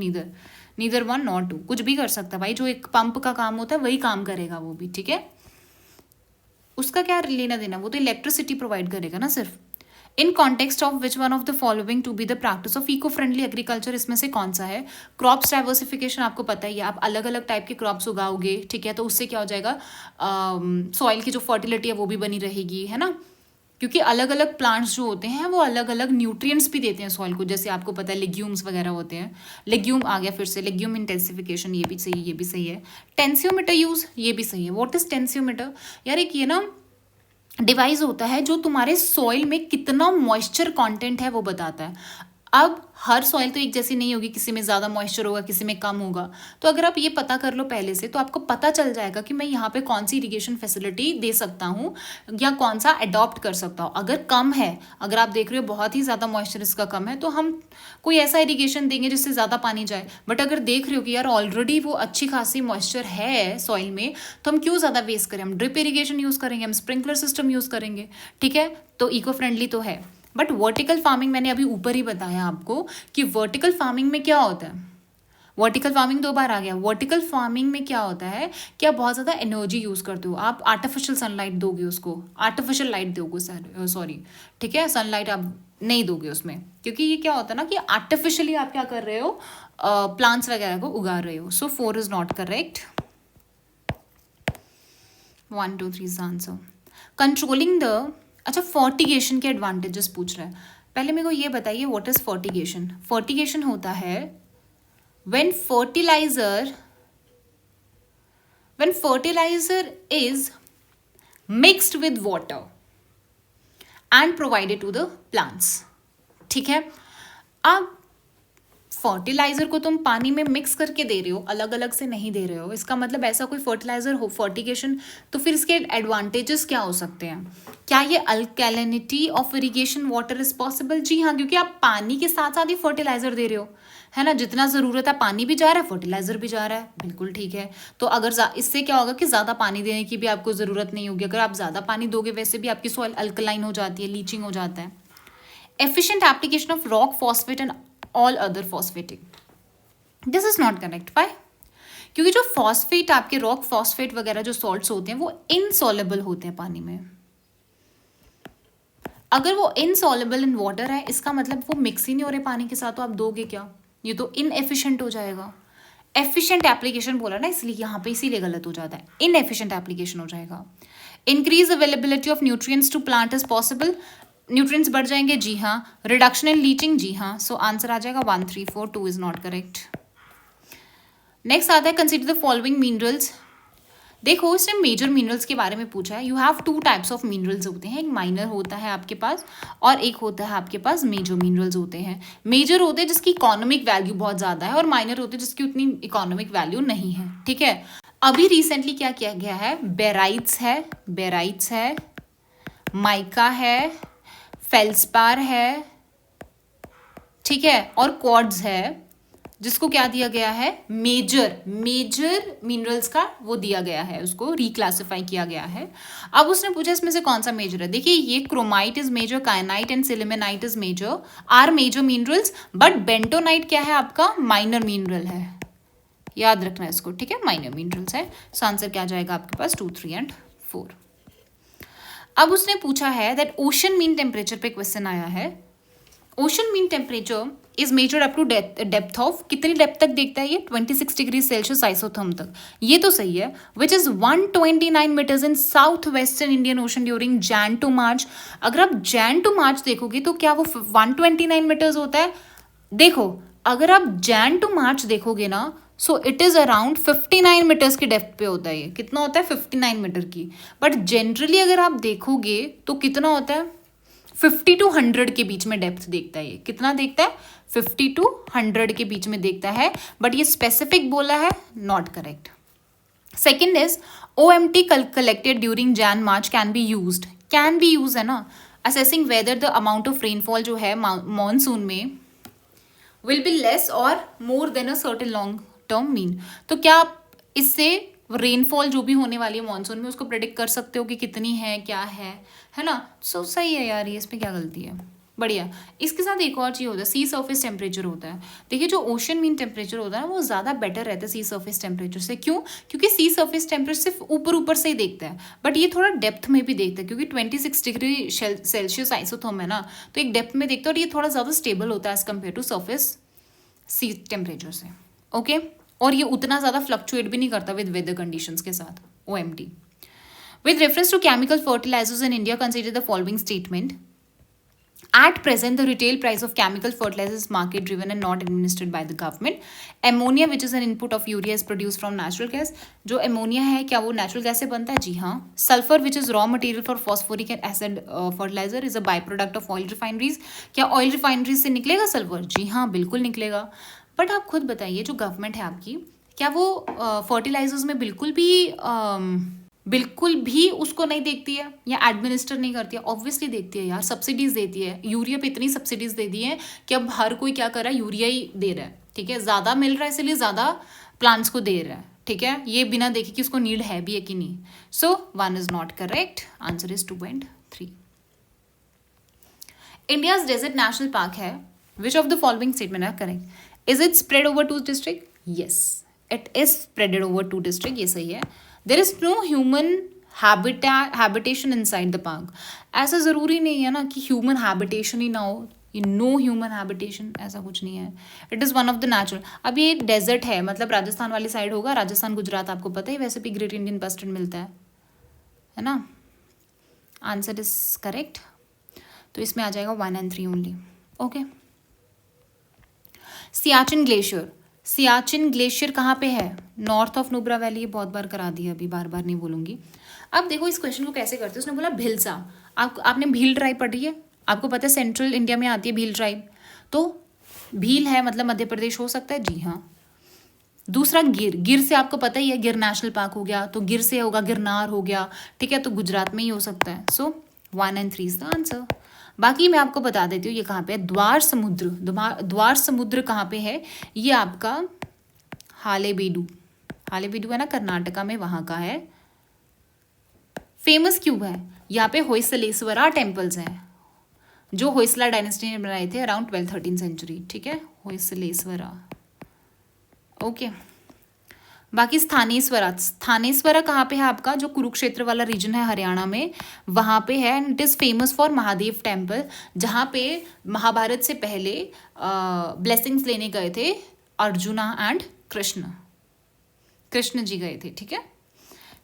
नीदर 1 नॉट 2, कुछ भी कर सकता है भाई। जो एक पंप का काम होता है वही काम करेगा वो भी। ठीक है, उसका क्या लेना देना, वो तो इलेक्ट्रिसिटी प्रोवाइड करेगा ना सिर्फ। In context of which one of the following to be the practice of eco friendly agriculture, इसमें से कौन सा है? क्रॉप्स डाइवर्सिफिकेशन, आपको पता ही है, आप अलग अलग टाइप के क्रॉप्स उगाओगे, ठीक है, तो उससे क्या हो जाएगा, सॉइल की जो फर्टिलिटी है वो भी बनी रहेगी, है ना, क्योंकि अलग अलग प्लांट्स जो होते हैं वो अलग अलग न्यूट्रिएंट्स भी देते हैं सॉइल को। जैसे आपको पता है लेग्यूम्स वगैरह होते हैं, लेग्यूम आ गया फिर से, लेग्यूम इंटेंसिफिकेशन, ये भी सही, ये भी सही है। टेंसियोमीटर यूज, ये भी सही है। What is tensiometer? यार एक ये ना डिवाइस होता है जो तुम्हारे सॉइल में कितना मॉइस्चर कंटेंट है वो बताता है। अब हर सॉइल तो एक जैसी नहीं होगी, किसी में ज़्यादा मॉइस्चर होगा, किसी में कम होगा। तो अगर आप ये पता कर लो पहले से, तो आपको पता चल जाएगा कि मैं यहाँ पे कौन सी इरिगेशन फैसिलिटी दे सकता हूँ या कौन सा अडॉप्ट कर सकता हूँ। अगर कम है, अगर आप देख रहे हो बहुत ही ज़्यादा मॉइस्चर इसका कम है, तो हम कोई ऐसा इरिगेशन देंगे जिससे ज़्यादा पानी जाए। बट अगर देख रहे हो कि यार ऑलरेडी वो अच्छी खासी मॉइस्चर है सॉइल में, तो हम क्यों ज़्यादा वेस्ट करें? हम ड्रिप इरीगेशन यूज़ करेंगे, हम स्प्रिंकलर सिस्टम यूज़ करेंगे। ठीक है, तो इको फ्रेंडली तो है। बट वर्टिकल फार्मिंग, मैंने अभी ऊपर ही बताया आपको कि वर्टिकल फार्मिंग में क्या होता है। वर्टिकल फार्मिंग 2 बार आ गया। वर्टिकल फार्मिंग में क्या होता है कि आप बहुत ज़्यादा एनर्जी यूज़ करते हो, आप आर्टिफिशियल सनलाइट दोगे उसको, आर्टिफिशियल लाइट दोगे, सॉरी, ठीक है, सनलाइट आप नहीं दोगे उसमें, क्योंकि ये क्या होता है ना कि आर्टिफिशियली आप क्या कर रहे हो, प्लांट्स वगैरह को उगा रहे हो। सो 4 is not correct. 1 2 3 is answer. Controlling the, अच्छा, फर्टिगेशन के एडवांटेजेस पूछ रहा है। पहले मेरे को ये बताइए, व्हाट इज फर्टिगेशन? फर्टिगेशन होता है when fertilizer is mixed with water and provided to the plants। ठीक है, अब फर्टिलाइजर को तुम पानी में मिक्स करके दे रहे हो, अलग अलग से नहीं दे रहे हो, इसका मतलब ऐसा कोई फर्टिलाइजर हो, फर्टिगेशन, तो फिर इसके एडवांटेजेस क्या हो सकते हैं? क्या ये alkalinity of irrigation water is possible? जी हाँ, क्योंकि आप पानी के साथ साथ ही फर्टिलाइजर दे रहे हो, है ना, जितना ज़रूरत है पानी भी जा रहा है, फर्टिलाइजर भी जा रहा है, बिल्कुल ठीक है। तो अगर इससे क्या होगा कि ज़्यादा पानी देने की भी आपको ज़रूरत नहीं होगी, अगर आप ज़्यादा पानी दोगे वैसे भी आपकी सॉइल अल्कलाइन हो जाती है, लीचिंग हो जाता है। Efficient application of rock phosphate and all other phosphating, this is not correct. बाय, क्योंकि जो फॉस्फेट, आपके रॉक फॉस्फेट वगैरह जो सॉल्ट्स होते हैं वो इनसॉल्युबल होते हैं पानी में। अगर वो इनसॉल्युबल इन वाटर है, इसका मतलब वो मिक्स ही नहीं हो रहे पानी के साथ, तो आप दोगे क्या? ये तो इनएफिशिएंट हो जाएगा। एफिशिएंट एप्लीकेशन बोला ना, इसलिए यहाँ पे इसीलिए गलत हो जाता है, इनएफिशिएंट एप्लीकेशन हो जाएगा। Increase availability of nutrients to plant is possible, nutrients बढ़ जाएंगे, जी हाँ। रिडक्शन इन लीचिंग, जी हाँ। सो आंसर आ जाएगा 1, 3, 4, 2 इज नॉट करेक्ट। नेक्स्ट आता है कंसीडर द फॉलोइंग मिनरल्स। देखो, इसने मेजर मिनरल्स के बारे में पूछा है। You have 2 types of minerals होते हैं, एक माइनर होता है आपके पास और एक होता है आपके पास मेजर मिनरल्स होते हैं। मेजर होते हैं जिसकी इकोनॉमिक वैल्यू बहुत ज़्यादा है और माइनर होते हैं जिसकी उतनी इकोनॉमिक वैल्यू नहीं है, ठीक है। अभी रिसेंटली क्या किया गया है, बेराइट्स है, माइका है, फेल्सपार है, ठीक है, और क्वार्ट्ज है, जिसको क्या दिया गया है, मेजर मिनरल्स का वो दिया गया है, उसको रिक्लासिफाई किया गया है। अब उसने पूछा इसमें से कौन सा मेजर है। देखिए, ये chromite is major, kyanite and sillimanite is major, are major minerals, but bentonite क्या है आपका, माइनर मिनरल है, याद रखना इसको, ठीक है, माइनर मिनरल्स है। सो आंसर क्या जाएगा आपके पास, 2, 3 एंड 4। अब उसने पूछा है दैट ओशन मीन टेम्परेचर पे क्वेश्चन आया है। Ocean mean temperature is measured up to depth of, कितनी डेप्थ तक देखता है ये, 26 डिग्री सेल्सियस आइसोथर्म तक, ये तो सही है, which is 129 metres in south western Indian Ocean during Jan to March. अगर आप जैन टू मार्च देखोगे तो क्या वो 129 मीटर्स होता है? देखो, अगर आप जैन टू मार्च देखोगे ना, so it is around 59 metres की डेप्थ पे होता है। ये कितना होता है, 59 मीटर की। बट जनरली अगर आप देखोगे तो कितना होता है, 50 to 100 के बीच में डेप्थ देखता है। ये कितना देखता है, 50 to 100 के बीच में देखता है, बट ये स्पेसिफिक बोला है, not correct. Second is OMT collected during Jain March can be used, है ना, assessing whether the amount of rainfall जो है मानसून में विल बी लेस और more than a certain long term mean. तो क्या आप इससे रेनफॉल जो भी होने वाली है मानसून में उसको प्रेडिक्ट कर सकते हो कि कितनी है, क्या है ना। सो सही है यार, ये इसमें क्या गलती है, बढ़िया। इसके साथ एक और चीज़ होता है, सी सर्फेस टेम्परेचर होता है। देखिए, जो ओशन मीन टेम्परेचर होता है ना, वो ज़्यादा बेटर रहता है सी सर्फेस टेम्परेचर से। क्यों? क्योंकि सी सर्फेस टेम्परेचर सिर्फ ऊपर से ही देखता है, बट ये थोड़ा डेप्थ में भी देखता है, क्योंकि 26 डिग्री सेल्सियस आइसोथर्म है ना, तो एक डेप्थ में देखता है और ये थोड़ा ज़्यादा स्टेबल होता है as compare to surface sea temperature से, ओके। और ये उतना ज़्यादा फ्लक्चुएट भी नहीं करता विद वेदर कंडीशंस के साथ, OMT। With reference to chemical fertilizers in India, consider the following statement. At present, the retail price of chemical fertilizers is market driven and not administered by the government. Ammonia, which is an input of urea, is produced from natural gas. जो ammonia है, क्या वो natural gas से बनता है? जी हाँ. Sulfur, which is raw material for phosphoric acid fertilizer, is a byproduct of oil refineries. क्या oil refineries से निकलेगा sulfur? जी हाँ, बिल्कुल निकलेगा. बट आप खुद बताइए, जो गवर्नमेंट है आपकी, क्या वो फर्टिलाइजर्स में बिल्कुल भी उसको नहीं देखती है या एडमिनिस्टर नहीं करती है? ऑब्वियसली देखती है यार, सब्सिडीज देती है। यूरिया पे इतनी सब्सिडीज दे दी है कि अब हर कोई क्या कर रहा है, यूरिया ही दे रहा है, ठीक है। ज़्यादा मिल रहा है इसलिए ज़्यादा प्लांट्स को दे रहा है, ठीक है, ये बिना देखे कि उसको नीड है भी है कि नहीं। So 1 is not correct, answer is 2 and 3। India's Desert National Park है, which of the following statement are correct? Is it spread over 2 district? Yes, it is spreaded over 2 district, ये सही है। There is no human habitation inside the park. ऐसा ज़रूरी नहीं है ना कि ह्यूमन हैबिटेशन ही ना हो, ये नो ह्यूमन हैबिटेशन ऐसा कुछ नहीं है। It is one of the natural. अब ये डेजर्ट है, मतलब राजस्थान वाली साइड होगा, राजस्थान गुजरात आपको पता ही, वैसे भी ग्रेट इंडियन बस्टर्ड मिलता है ना। आंसर इज करेक्ट, तो इसमें आ जाएगा 1 and 3 only, okay. Siachen glacier, Siachen glacier कहाँ पे है? नॉर्थ ऑफ नुब्रा वैली, ये बहुत बार करा दिया, अभी बार बार नहीं बोलूँगी। अब देखो इस क्वेश्चन को कैसे करते हैं। उसने बोला भिलसा, आपने भील ट्राइब पढ़ी है, आपको पता है सेंट्रल इंडिया में आती है भील ट्राइब। तो भील है मतलब मध्य प्रदेश हो सकता है, जी हाँ। दूसरा गिर, गिर से आपको पता ही है, गिर नेशनल पार्क हो गया, तो गिर से होगा गिरनार हो गया, ठीक है, तो गुजरात में ही हो सकता है। सो 1 and 3 इज द आंसर। बाकी मैं आपको बता देती हूँ ये कहाँ पे है, द्वार समुद्र। द्वार समुद्र कहाँ पे है, ये आपका हालेबीडु, हालेबीडु है ना कर्नाटका में, वहाँ का है। फेमस क्यों है, यहाँ पे होयसलेश्वरा टेम्पल्स हैं जो होयसला डायनेस्टी ने बनाए थे अराउंड 12-13 सेंचुरी, ठीक है, होयसलेश्वरा। ओके बाकी स्थानेश्वरा, स्थानेश्वरा कहाँ पे है आपका, जो कुरुक्षेत्र वाला रीजन है हरियाणा में, वहाँ पे है। And it is famous for Mahadev temple, जहाँ पे महाभारत से पहले ब्लेसिंग्स लेने गए थे अर्जुना एंड कृष्ण जी गए थे, ठीक है।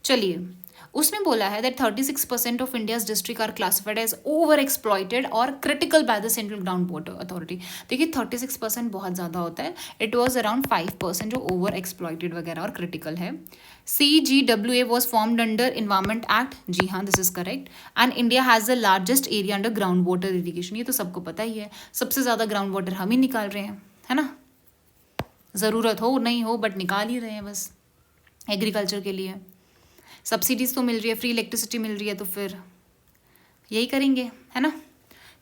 चलिए उसमें बोला है that 36% of India's district are classified as over exploited और critical by the Central Ground Water Authority. देखिए 36% बहुत ज़्यादा होता है, इट वॉज अराउंड 5% जो ओवर एक्सप्लॉइटेड वगैरह और क्रिटिकल है। CGWA was formed under environment act, जी हाँ this is correct. And India has the largest area under ground water irrigation, ये तो सबको पता ही है, सबसे ज़्यादा ग्राउंड वाटर हम ही निकाल रहे हैं, है ना, ज़रूरत हो नहीं हो बट निकाल ही रहे हैं बस एग्रीकल्चर के लिए। सब्सिडीज़ तो मिल रही है, फ्री इलेक्ट्रिसिटी मिल रही है, तो फिर यही करेंगे, है ना।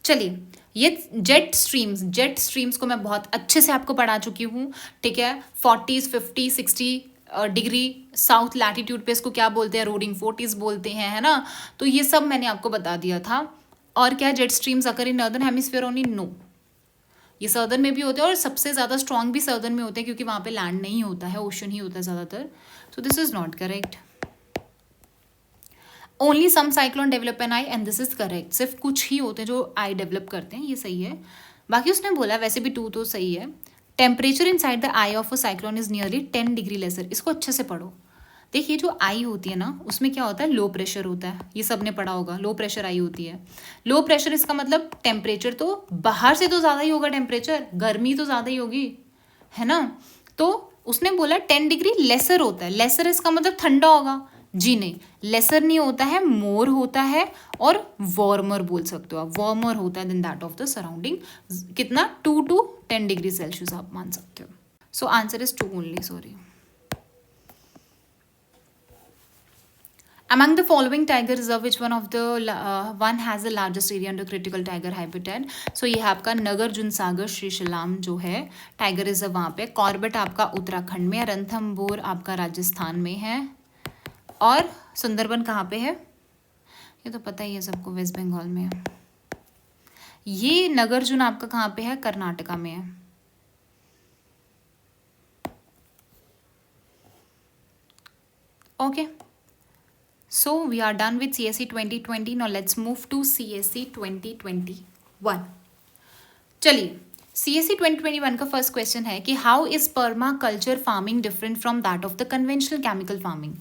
चलिए ये जेट स्ट्रीम्स को मैं बहुत अच्छे से आपको पढ़ा चुकी हूँ, ठीक है। 40s 50 60 डिग्री साउथ लैटिट्यूड पे इसको क्या बोलते हैं, रोरिंग 40s बोलते हैं, है ना। तो ये सब मैंने आपको बता दिया था। और क्या जेट स्ट्रीम्स अगर in northern hemisphere only, no, ये सर्दर्न में भी होते हैं और सबसे ज़्यादा स्ट्रॉन्ग भी सर्दर्न में होते हैं क्योंकि वहाँ पे लैंड नहीं होता है, ओशन ही होता है ज़्यादातर। So this is not correct. Only some cyclone develop an eye and this is correct, सिर्फ कुछ ही होते हैं जो आई डेवलप करते हैं, ये सही है। बाकी उसने बोला वैसे भी 2 तो सही है। Temperature inside the eye of a cyclone is nearly 10 degree lesser, इसको अच्छे से पढ़ो। देखिए जो आई होती है ना उसमें क्या होता है, लो प्रेशर होता है, ये सब ने पढ़ा होगा, लो प्रेशर आई होती है। लो प्रेशर इसका मतलब टेम्परेचर तो बाहर से तो ज़्यादा ही होगा, टेम्परेचर गर्मी तो ज़्यादा ही होगी, है ना। तो उसने बोला 10 डिग्री लेसर होता है, लेसर इसका मतलब ठंडा होगा, जी नहीं, लेसर नहीं होता है, मोर होता है, और वार्मर बोल सकते हो आप, वार्मर होता है than that of the surrounding, कितना 2 to 10 डिग्री सेल्सियस आप मान सकते हो। So answer is 2 only, sorry. Among the following tiger reserve, which one of the one has the largest area under critical tiger habitat? So ये है आपका नागार्जुन सागर श्रीशैलम जो है टाइगर रिजर्व वहाँ पे, कॉर्बेट आपका उत्तराखंड में, रणथंभौर आपका राजस्थान में है, और सुंदरबन कहाँ पे है, ये तो पता ही है सबको, वेस्ट बंगाल में है। ये नागार्जुन आपका कहाँ पे है, कर्नाटका में है। Okay so we are done with CSE 2020, now let's move to CSE 2021। चलिए CSE 2021 का फर्स्ट क्वेश्चन है कि how is perma culture farming different from that of the conventional chemical farming.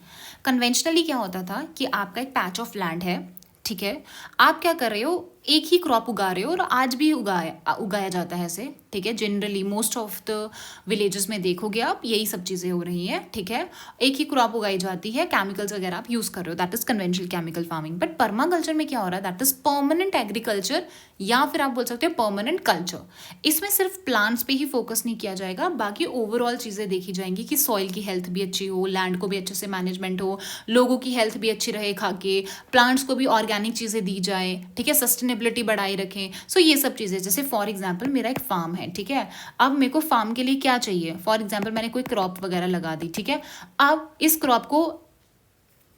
Conventionally क्या होता था कि आपका एक पैच ऑफ लैंड है, ठीक है, आप क्या कर रहे हो, एक ही क्रॉप उगा रहे हो, और आज भी उगाया जाता है ऐसे, ठीक है। Generally most of the villages में देखोगे आप यही सब चीज़ें हो रही हैं, ठीक है, एक ही क्रॉप उगाई जाती है, केमिकल्स वगैरह आप यूज़ कर रहे हो, that is conventional chemical farming. But perma culture में क्या हो रहा है, दैट इज परमानेंट एग्रीकल्चर, या फिर आप बोल सकते हो परमानेंट कल्चर। इसमें सिर्फ प्लांट्स पे ही फोकस नहीं किया जाएगा, बाकी ओवरऑल चीज़ें देखी जाएंगी कि सॉइल की हेल्थ भी अच्छी हो, लैंड को भी अच्छे से मैनेजमेंट हो, लोगों की हेल्थ भी अच्छी रहे खा के, प्लांट्स को भी ऑर्गेनिक चीज़ें दी जाए, ठीक है, सस्टेनेबिलिटी बढ़ाई रखें। सो ये सब चीज़ें, जैसे फॉर एग्जाम्पल मेरा एक फार्म है, ठीक है, अब मेरे को फार्म के लिए क्या चाहिए, फॉर एग्जाम्पल मैंने कोई क्रॉप वगैरह लगा दी, ठीक है, अब इस क्रॉप को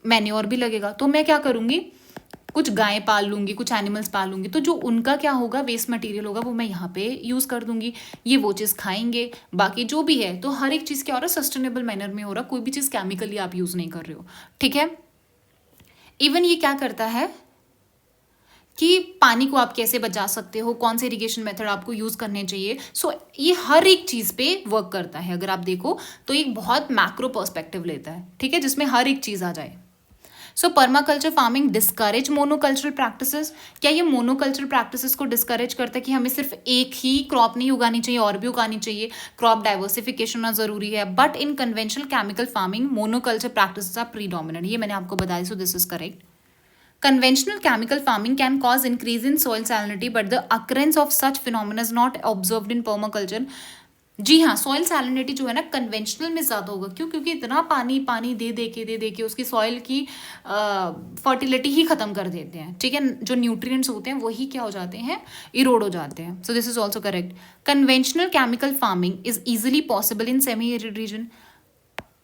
मैन्योर भी लगेगा, तो मैं क्या करूँगी, कुछ गाय पाल लूँगी, कुछ एनिमल्स पाल लूँगी, तो जो उनका क्या होगा, वेस्ट मटेरियल होगा, वो मैं यहाँ पे यूज़ कर दूँगी, ये वो चीज़ खाएंगे, बाकी जो भी है, तो हर एक चीज़ क्या हो रहा है, सस्टेनेबल मैनर में हो रहा, कोई भी चीज़ केमिकली आप यूज़ नहीं कर रहे हो, ठीक है। इवन ये क्या करता है कि पानी को आप कैसे बचा सकते हो, कौन से इरिगेशन मेथड आपको यूज़ करने चाहिए, सो ये हर एक चीज़ पे वर्क करता है। अगर आप देखो तो एक बहुत मैक्रो पर्सपेक्टिव लेता है, ठीक है, जिसमें हर एक चीज़ आ जाए। सो पर्माकल्चर फार्मिंग डिस्करेज मोनोकल्चरल प्रैक्टिसेस, क्या ये मोनोकल्चरल प्रैक्टिसेस को डिस्करेज करता है कि हमें सिर्फ एक ही क्रॉप नहीं उगानी चाहिए, और भी उगानी चाहिए, क्रॉप डाइवर्सिफिकेशन होना जरूरी है। But in conventional chemical farming monoculture practices are predominant, ये मैंने आपको बताया, so this is correct. Conventional chemical farming can cause increase in soil salinity, but the occurrence of such phenomena is not observed in permaculture. जी हाँ, सॉइल सैलिनिटी जो है ना कन्वेंशनल में ज़्यादा होगा। क्यों? क्योंकि इतना पानी पानी दे दे के उसकी सॉइल की फर्टिलिटी ही ख़त्म कर देते हैं, ठीक है। जो न्यूट्रिएंट्स होते हैं वही क्या हो जाते हैं, इरोड हो जाते हैं। सो this is also correct. Conventional chemical farming is easily possible in semi arid region.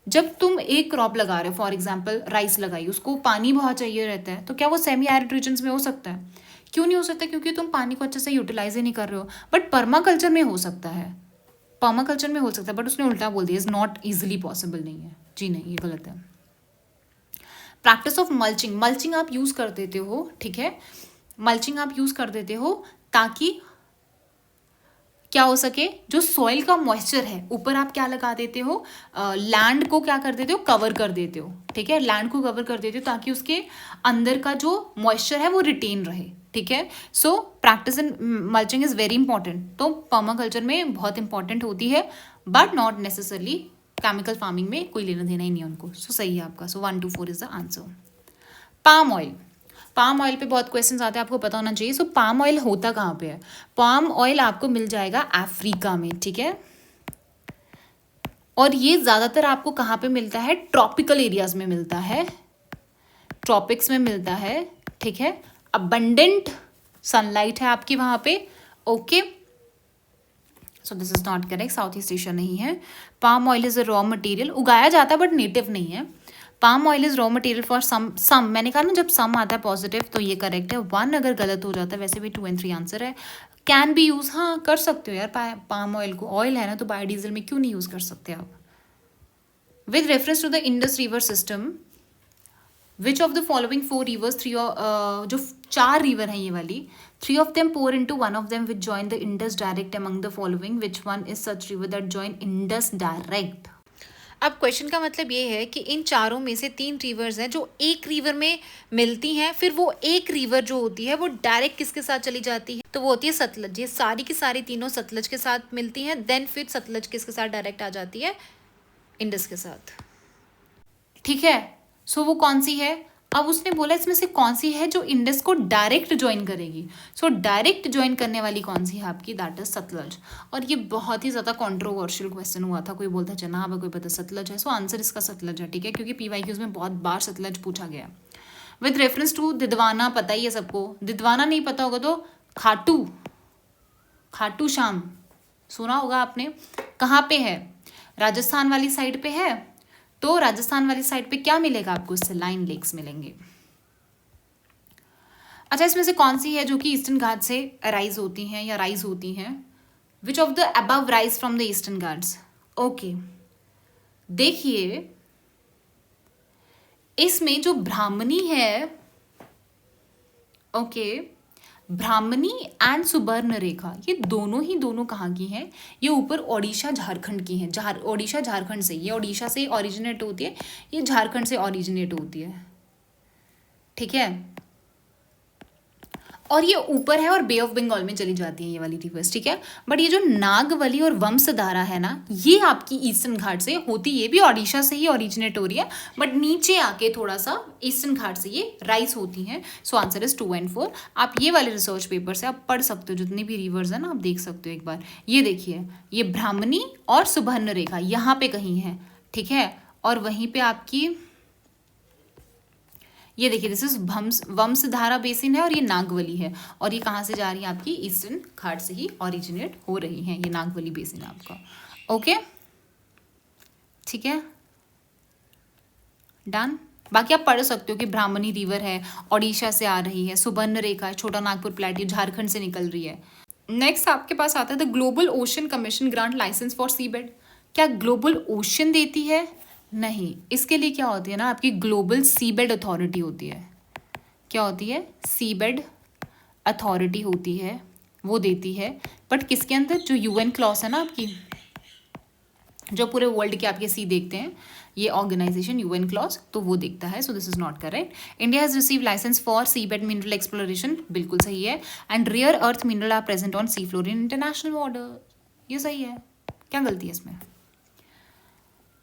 जब तुम एक क्रॉप लगा रहे हो, फॉर एग्जाम्पल राइस लगाई, उसको पानी बहुत चाहिए रहता है, तो क्या वो सेमी एरिड रीजन में हो सकता है? क्यों नहीं हो सकता? क्योंकि तुम पानी को अच्छे से यूटिलाइज ही नहीं कर रहे हो। बट पर्माकल्चर में हो सकता है, पर्माकल्चर में हो सकता है, बट उसने उल्टा बोल दिया, इज नॉट इजिली पॉसिबल। नहीं है जी, नहीं, ये गलत है। प्रैक्टिस ऑफ मल्चिंग, मल्चिंग आप यूज कर देते हो, ठीक है, मल्चिंग आप यूज कर देते हो ताकि क्या हो सके, जो सॉइल का मॉइस्चर है, ऊपर आप क्या लगा देते हो, लैंड को क्या कर देते हो, कवर कर देते हो, ठीक है, लैंड को कवर कर देते हो ताकि उसके अंदर का जो मॉइस्चर है वो रिटेन रहे, ठीक है। So practice in mulching is very important. तो पर्माकल्चर में बहुत इंपॉर्टेंट होती है, but not necessarily chemical farming में कोई लेना देना ही नहीं है उनको। सो सही है आपका। सो 1 to 4 is the answer. Palm oil, palm oil पे बहुत क्वेश्चंस आते हैं, आपको पता होना चाहिए। सो पाम ऑयल होता कहाँ पे है? पाम ऑयल आपको मिल जाएगा अफ्रीका में, ठीक है, और ये ज़्यादातर आपको कहाँ पे मिलता है? ट्रॉपिकल एरियाज में मिलता है, ट्रॉपिक्स में मिलता है, ठीक है। अबंडेंट सनलाइट है आपकी वहाँ पे, okay. So this is not correct, south east Asia नहीं है। Palm oil is a raw material, उगाया जाता है बट नेटिव नहीं है। Palm oil is raw material for some, मैंने कहा ना जब सम आता है पॉजिटिव तो ये करेक्ट है। 1 अगर गलत हो जाता है, वैसे भी 2 and 3 आंसर है। कैन बी यूज, हाँ कर सकते हो यार, पाम ऑयल को, ऑयल है ना तो बायोडीजल में क्यों नहीं यूज कर सकते आप। With reference to the Indus river system, which of the following 4 rivers, जो 4 रिवर हैं ये वाली, 3 of them pour into 1 of them which join the Indus direct among the following, which one is such river that join Indus direct? अब क्वेश्चन का मतलब ये है कि इन चारों में से 3 रिवर्स हैं जो एक रिवर में मिलती हैं, फिर वो एक रिवर जो होती है वो डायरेक्ट किसके साथ चली जाती है? तो वो होती है सतलज। ये सारी की सारी तीनों सतलज के साथ मिलती हैं, देन फिर सतलज किसके साथ डायरेक्ट आ जाती है? इंडस के साथ, ठीक है। सो वो कौन सी है? अब उसने बोला इसमें से कौन सी है जो इंडस को डायरेक्ट ज्वाइन करेगी। सो डायरेक्ट ज्वाइन करने वाली कौन सी है आपकी? That is Sutlej. और ये बहुत ही ज़्यादा कंट्रोवर्शियल क्वेश्चन हुआ था, कोई बोलता जनाब है, कोई पता सतलज है। सो आंसर इसका सतलज है, ठीक है, क्योंकि PYQs में बहुत बार सतलज पूछा गया। विद रेफरेंस टू दिदवाना, पता ही है सबको। दिदवाना नहीं पता होगा तो खाटू श्याम सुना होगा आपने। कहाँ पे है? राजस्थान वाली साइड पे है। तो राजस्थान वाली साइड पे क्या मिलेगा आपको? सलाइन लेक्स मिलेंगे। अच्छा, इसमें से कौन सी है जो कि ईस्टर्न घाट से राइज होती हैं या राइज होती हैं? विच of the above rise from the eastern Ghats? Okay, देखिए इसमें जो ब्राह्मणी है, ओके, ब्राह्मणी एंड सुबर्ण रेखा, ये दोनों कहाँ की हैं? ये ऊपर ओडिशा झारखंड की हैं। ओडिशा झारखंड से, ये ओडिशा से ओरिजिनेट होती है, ये झारखंड से ओरिजिनेट होती है, ठीक है। और ये ऊपर है और बे ऑफ बंगाल में चली जाती है ये वाली रिवर्स, ठीक है। बट ये जो नागवली और वंशधारा है ना, ये आपकी ईस्टर्न घाट से होती, ये भी ओडिशा से ही ओरिजिनेट हो रही है, बट नीचे आके थोड़ा सा ईस्टर्न घाट से ये राइज होती हैं। So answer is 2 and 4। आप ये वाले रिसर्च पेपर से आप पढ़ सकते हो, जितनी भी रिवर्स है ना आप देख सकते हो एक बार। ये देखिए, ये ब्राह्मणी और सुबर्ण रेखा यहाँ पे कहीं है, ठीक है। और वहीं पे आपकी ये देखिए, दिस इज वंशधारा बेसिन है और ये नागवली है, और ये कहाँ से जा रही है? आपकी ईस्टर्न घाट से ही ओरिजिनेट हो रही हैं, ये नागवली बेसिन है आपका, ओके, ठीक है, डन। बाकी आप पढ़ सकते हो कि ब्राह्मणी रिवर है, ओडिशा से आ रही है, सुबर्ण रेखा है, छोटा नागपुर प्लेट्यू झारखंड से निकल रही है। नेक्स्ट आपके पास आता है the global ocean commission grant license for seabed. क्या ग्लोबल ओशन देती है? नहीं, इसके लिए क्या होती है ना, आपकी ग्लोबल सीबेड अथॉरिटी होती है। क्या होती है? सीबेड अथॉरिटी होती है, वो देती है। बट किसके अंदर? जो UN क्लॉज है ना आपकी, जो पूरे वर्ल्ड के आपके सी देखते हैं, ये ऑर्गेनाइजेशन UN क्लॉज, तो वो देखता है। So this is not correct. India has receive licence for seabed mineral exploration, बिल्कुल सही है। And rare earth mineral are present on sea floor in international water, ये सही है। क्या गलती है इसमें?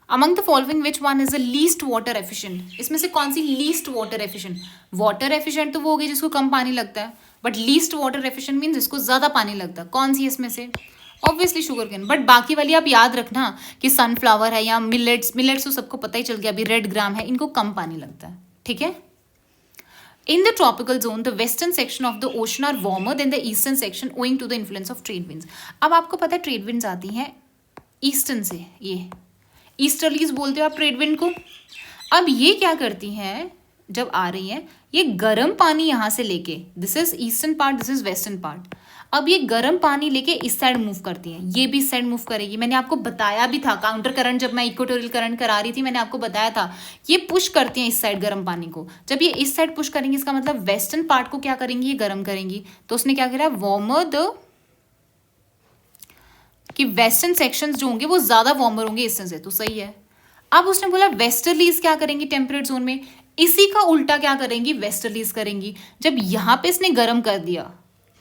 Among the following which one is the least water efficient, इसमें से कौन सी least water efficient? Water efficient तो वो होगी जिसको कम पानी लगता है, but least water efficient mean जिसको ज्यादा पानी लगता है। कौन सी है इसमें से? Obviously sugar cane. बट बाकी वाली आप याद रखना कि सनफ्लावर है या मिलेट्स, मिलेट्स तो सबको पता ही चल गया, अभी रेड ग्राम है, इनको कम पानी लगता है, ठीक है। In the tropical zone, the western section of the ocean are warmer than the eastern section owing to the influence of trade winds. अब आपको पता है ट्रेड विंड्स आती हैं ईस्टर्न से, ये ईस्टर्लीज बोलते हो आप ट्रेड विंड को। अब ये क्या करती हैं जब आ रही हैं, ये गर्म पानी यहाँ से लेके, this is eastern part, this is western part, अब ये गर्म पानी लेके इस साइड मूव करती हैं, ये भी इस साइड मूव करेगी। मैंने आपको बताया भी था काउंटर करंट, जब मैं इक्वेटोरियल करंट करा रही थी मैंने आपको बताया था ये पुश करती हैं इस साइड गर्म पानी को। जब ये इस साइड पुश करेंगी इसका मतलब वेस्टर्न पार्ट को क्या करेंगी, ये गर्म करेंगी। तो उसने क्या करा, वार्मर द, कि वेस्टर्न सेक्शंस जो होंगे वो ज्यादा वार्मर होंगे ईस्टर्न से, तो सही है। अब उसने बोला वेस्टर्लीज क्या करेंगी टेम्परेट जोन में, इसी का उल्टा क्या करेंगी, वेस्टर्लीज करेंगी। जब यहाँ पे इसने गर्म कर दिया,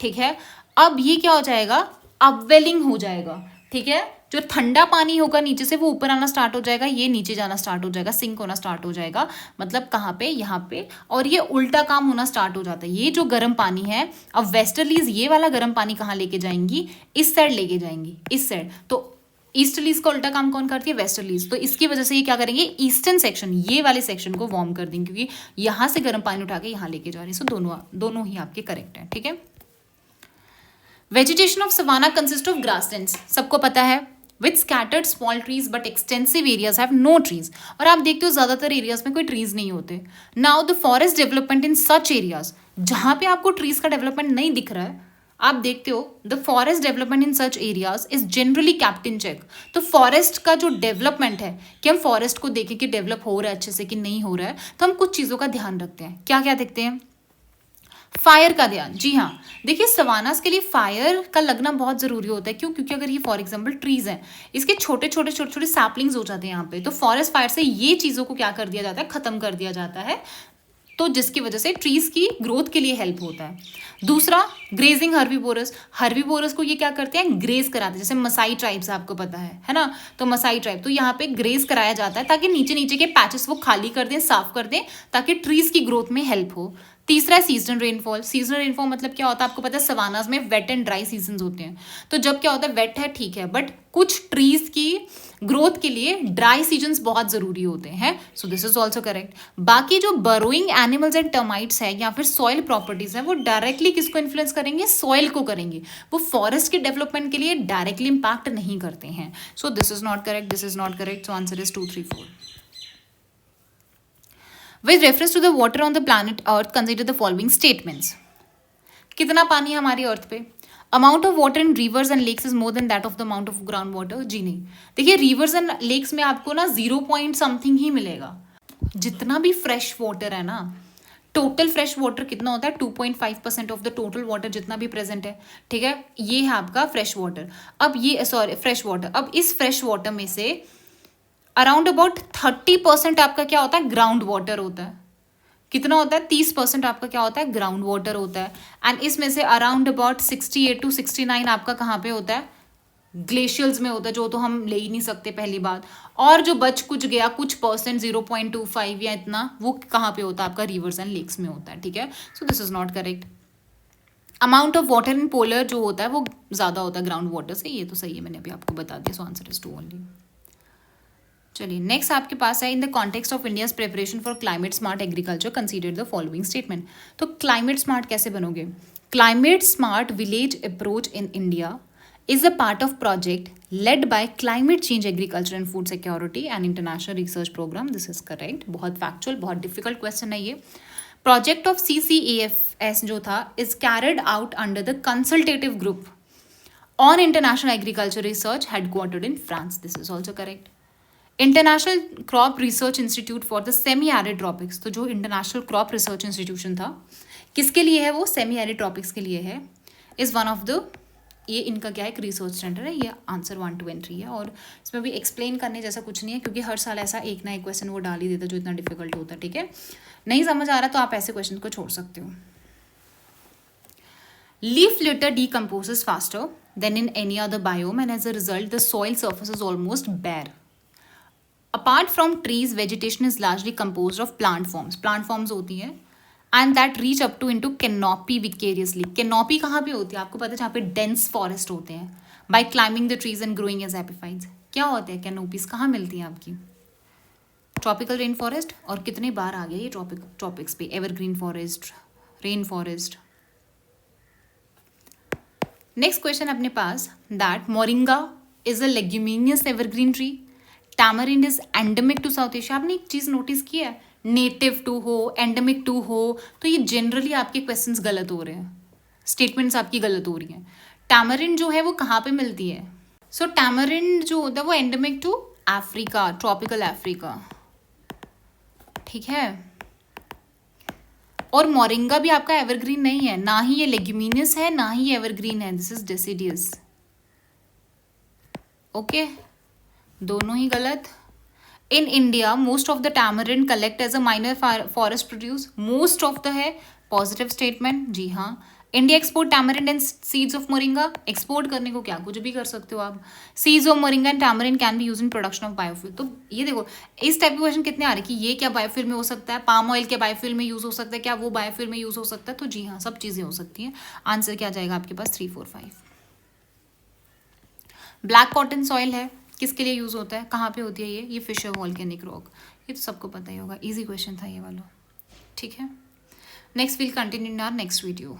ठीक है, अब ये क्या हो जाएगा, अपवेलिंग हो जाएगा, ठीक है। जो ठंडा पानी होगा नीचे से वो ऊपर आना स्टार्ट हो जाएगा, ये नीचे जाना स्टार्ट हो जाएगा, सिंक होना स्टार्ट हो जाएगा, मतलब कहाँ पे, यहाँ पे, और ये उल्टा काम होना स्टार्ट हो जाता है। ये जो गर्म पानी है, अब वेस्टर्लीज ये वाला गर्म पानी कहाँ लेके जाएंगी, इस साइड लेके जाएंगी, इस साइड। तो ईस्टर्लीज का उल्टा काम कौन करती है, वेस्टर्लीज। तो इसकी वजह से ये क्या करेंगे, ईस्टर्न सेक्शन, ये वाले सेक्शन को वार्म कर देंगे, क्योंकि यहाँ से गर्म पानी उठा के यहाँ लेके जा रही है। सो दोनों ही आपके करेक्ट है, ठीक है। Vegetation of savanna consist of grasslands, सबको पता है, with scattered small trees but extensive areas have no trees. और आप देखते हो ज्यादातर एरियाज में कोई ट्रीज नहीं होते। Now the forest development in such areas, जहां पे आपको ट्रीज का डेवलपमेंट नहीं दिख रहा है, आप देखते हो the forest development in such areas is generally kept in check. तो फॉरेस्ट का जो डेवलपमेंट है, कि हम फॉरेस्ट को देखें कि डेवलप हो रहा है अच्छे से कि नहीं हो रहा है, तो हम कुछ चीज़ों का ध्यान रखते हैं। क्या क्या देखते हैं, फायर का ध्यान। जी हाँ, देखिए सवानास के लिए फायर का लगना बहुत जरूरी होता है। क्यों? क्योंकि अगर ये फॉर एग्जांपल ट्रीज हैं, इसके छोटे छोटे छोटे छोटे सैपलिंग्स हो जाते हैं यहाँ पे, तो फॉरेस्ट फायर से ये चीज़ों को क्या कर दिया जाता है, खत्म कर दिया जाता है, तो जिसकी वजह से ट्रीज की ग्रोथ के लिए हेल्प होता है। दूसरा, ग्रेजिंग हर्बीवोरस, हर्बीवोरस को ये क्या करते हैं, ग्रेज कराते हैं। जैसे मसाई ट्राइब्स आपको पता है ना, तो मसाई ट्राइब, तो यहाँ पे ग्रेज कराया जाता है ताकि नीचे नीचे के पैचेस वो खाली कर दें, साफ कर दें, ताकि ट्रीज की ग्रोथ में हेल्प हो। तीसरा है सीजनल रेनफॉल। सीजनल रेनफॉल मतलब क्या होता है, आपको पता है सवानाज में वेट एंड ड्राई सीजन होते हैं। तो जब क्या होता है, वेट है ठीक है, बट कुछ ट्रीज की ग्रोथ के लिए ड्राई सीजन्स बहुत जरूरी होते हैं। सो दिस इज ऑल्सो करेक्ट। बाकी जो बरोइंग एनिमल्स एंड टर्माइट्स है या फिर सॉइल प्रॉपर्टीज है, वो डायरेक्टली किसको इन्फ्लुएंस करेंगे, सॉइल को करेंगे। वो फॉरेस्ट के डेवलपमेंट के लिए डायरेक्टली इंपैक्ट नहीं करते हैं। सो this is not correct, this is not correct. So answer is 2, 3, 4. With reference to the water on the planet Earth, consider the following statements. कितना पानी है हमारी अर्थ पे? Amount of water in rivers and lakes is more than that of the amount of ground water. जी नहीं, देखिए रिवर्स एंड लेक्स में आपको ना 0 पॉइंट समथिंग ही मिलेगा। जितना भी फ्रेश वाटर है ना, टोटल फ्रेश वाटर कितना होता है, 2.5% ऑफ द टोटल वाटर जितना भी प्रेजेंट है, ठीक है, ये है आपका फ्रेश वाटर। अब ये सॉरी फ्रेश वाटर, अब इस फ्रेश वाटर में से अराउंड अबाउट 30% आपका क्या होता है, ग्राउंड वाटर होता है। कितना होता है, 30% आपका क्या होता है, ग्राउंड वाटर होता है। एंड इसमें से अराउंड अबाउट 68 to 69 आपका कहाँ पे होता है, ग्लेशियर्स में होता है, जो तो हम ले ही नहीं सकते पहली बात। और जो बच कुछ गया कुछ परसेंट 0.25 या इतना, वो कहाँ पे होता है, आपका रिवर्स एंड लेक्स में होता है, ठीक है। So this is not correct. Amount of water in polar जो होता है वो ज़्यादा होता है ग्राउंड वाटर से, ये तो सही है, मैंने अभी आपको बता दिया। So answer is 2 only. चलिए नेक्स्ट आपके पास है, in the context of India's preparation for climate smart agriculture consider the following statement. तो क्लाइमेट स्मार्ट कैसे बनोगे, climate smart village approach in India is a part of project led by climate change agriculture and food security and international research program. This is correct. बहुत factual, बहुत difficult question है ये। Project of CCAFS जो था is carried out under the consultative group on international agriculture research headquartered in France. This is also correct. International crop research institute for the semi arid tropics, तो जो इंटरनेशनल क्रॉप रिसर्च इंस्टीट्यूशन था किसके लिए है, वो सेमी एरिड ट्रॉपिक्स के लिए है। इज़ वन ऑफ द, ये इनका क्या है, एक रिसर्च सेंटर है। ये आंसर 1, 2 and 3 है। और इसमें भी एक्सप्लेन करने जैसा कुछ नहीं है, क्योंकि हर साल ऐसा एक ना एक क्वेश्चन वो डाल ही देता जो इतना डिफिकल्ट होता है, ठीक है। नहीं समझ आ रहा तो आप ऐसे क्वेश्चन को छोड़ सकते हो। Leaf litter decomposes faster than in any other biome and as a result the soil surface is almost bare. Apart from trees vegetation is largely compose of plant forms होती है and that reach up to into canopy vicariously. Canopy कहाँ पे होती है आपको पता है, जहाँ पे डेंस फॉरेस्ट होते हैं, by climbing the trees and growing as epiphytes. क्या होते हैं कैनोपीज, कहाँ मिलती हैं आपकी? ट्रॉपिकल रेन फॉरेस्ट, और कितने बार आ गया ये ट्रॉपिक्स पे, evergreen forest, rain forest. Next question अपने पास, that moringa is a leguminous evergreen tree, tamarind is endemic to South Asia. आपने एक चीज नोटिस की है, नेटिव टू हो, एंडेमिक टू हो, तो ये जनरली आपके क्वेश्चंस गलत हो रहे हैं, स्टेटमेंट्स आपकी गलत हो रही हैं। टैमरिंड जो है वो कहाँ पे मिलती है? सो टैमरिंड जो होता है वो endemic to Africa, tropical Africa, ठीक है। और मोरिंगा भी आपका एवरग्रीन नहीं है, ना ही ये लेग्यूमिनस है ना ही एवरग्रीन है, दिस इज डेसिडियस। ओके, दोनों ही गलत। In India most of the tamarind collect as a minor forest produce, most of the है पॉजिटिव स्टेटमेंट, जी हाँ। India export tamarind and seeds of moringa, export करने को क्या कुछ भी कर सकते हो आप। Seeds of moringa and tamarind can be use in production of biofuel. तो ये देखो इस टाइप के क्वेश्चन कितने आ रहे हैं कि ये क्या बायोफ्यूल में हो सकता है, पाम ऑयल के बायोफ्यूल में यूज हो सकता है, क्या वो बायोफ्यूल में यूज हो सकता है? तो जी हाँ, सब चीजें हो सकती हैं। आंसर क्या जाएगा आपके पास? 3, 4, 5। ब्लैक कॉटन सॉइल है, किसके लिए यूज होता है, कहाँ पे होती है ये फिशर वॉल्केनिक रॉक, ये तो सबको पता ही होगा, इजी क्वेश्चन था ये वाला, ठीक है। Next will continue in our next video.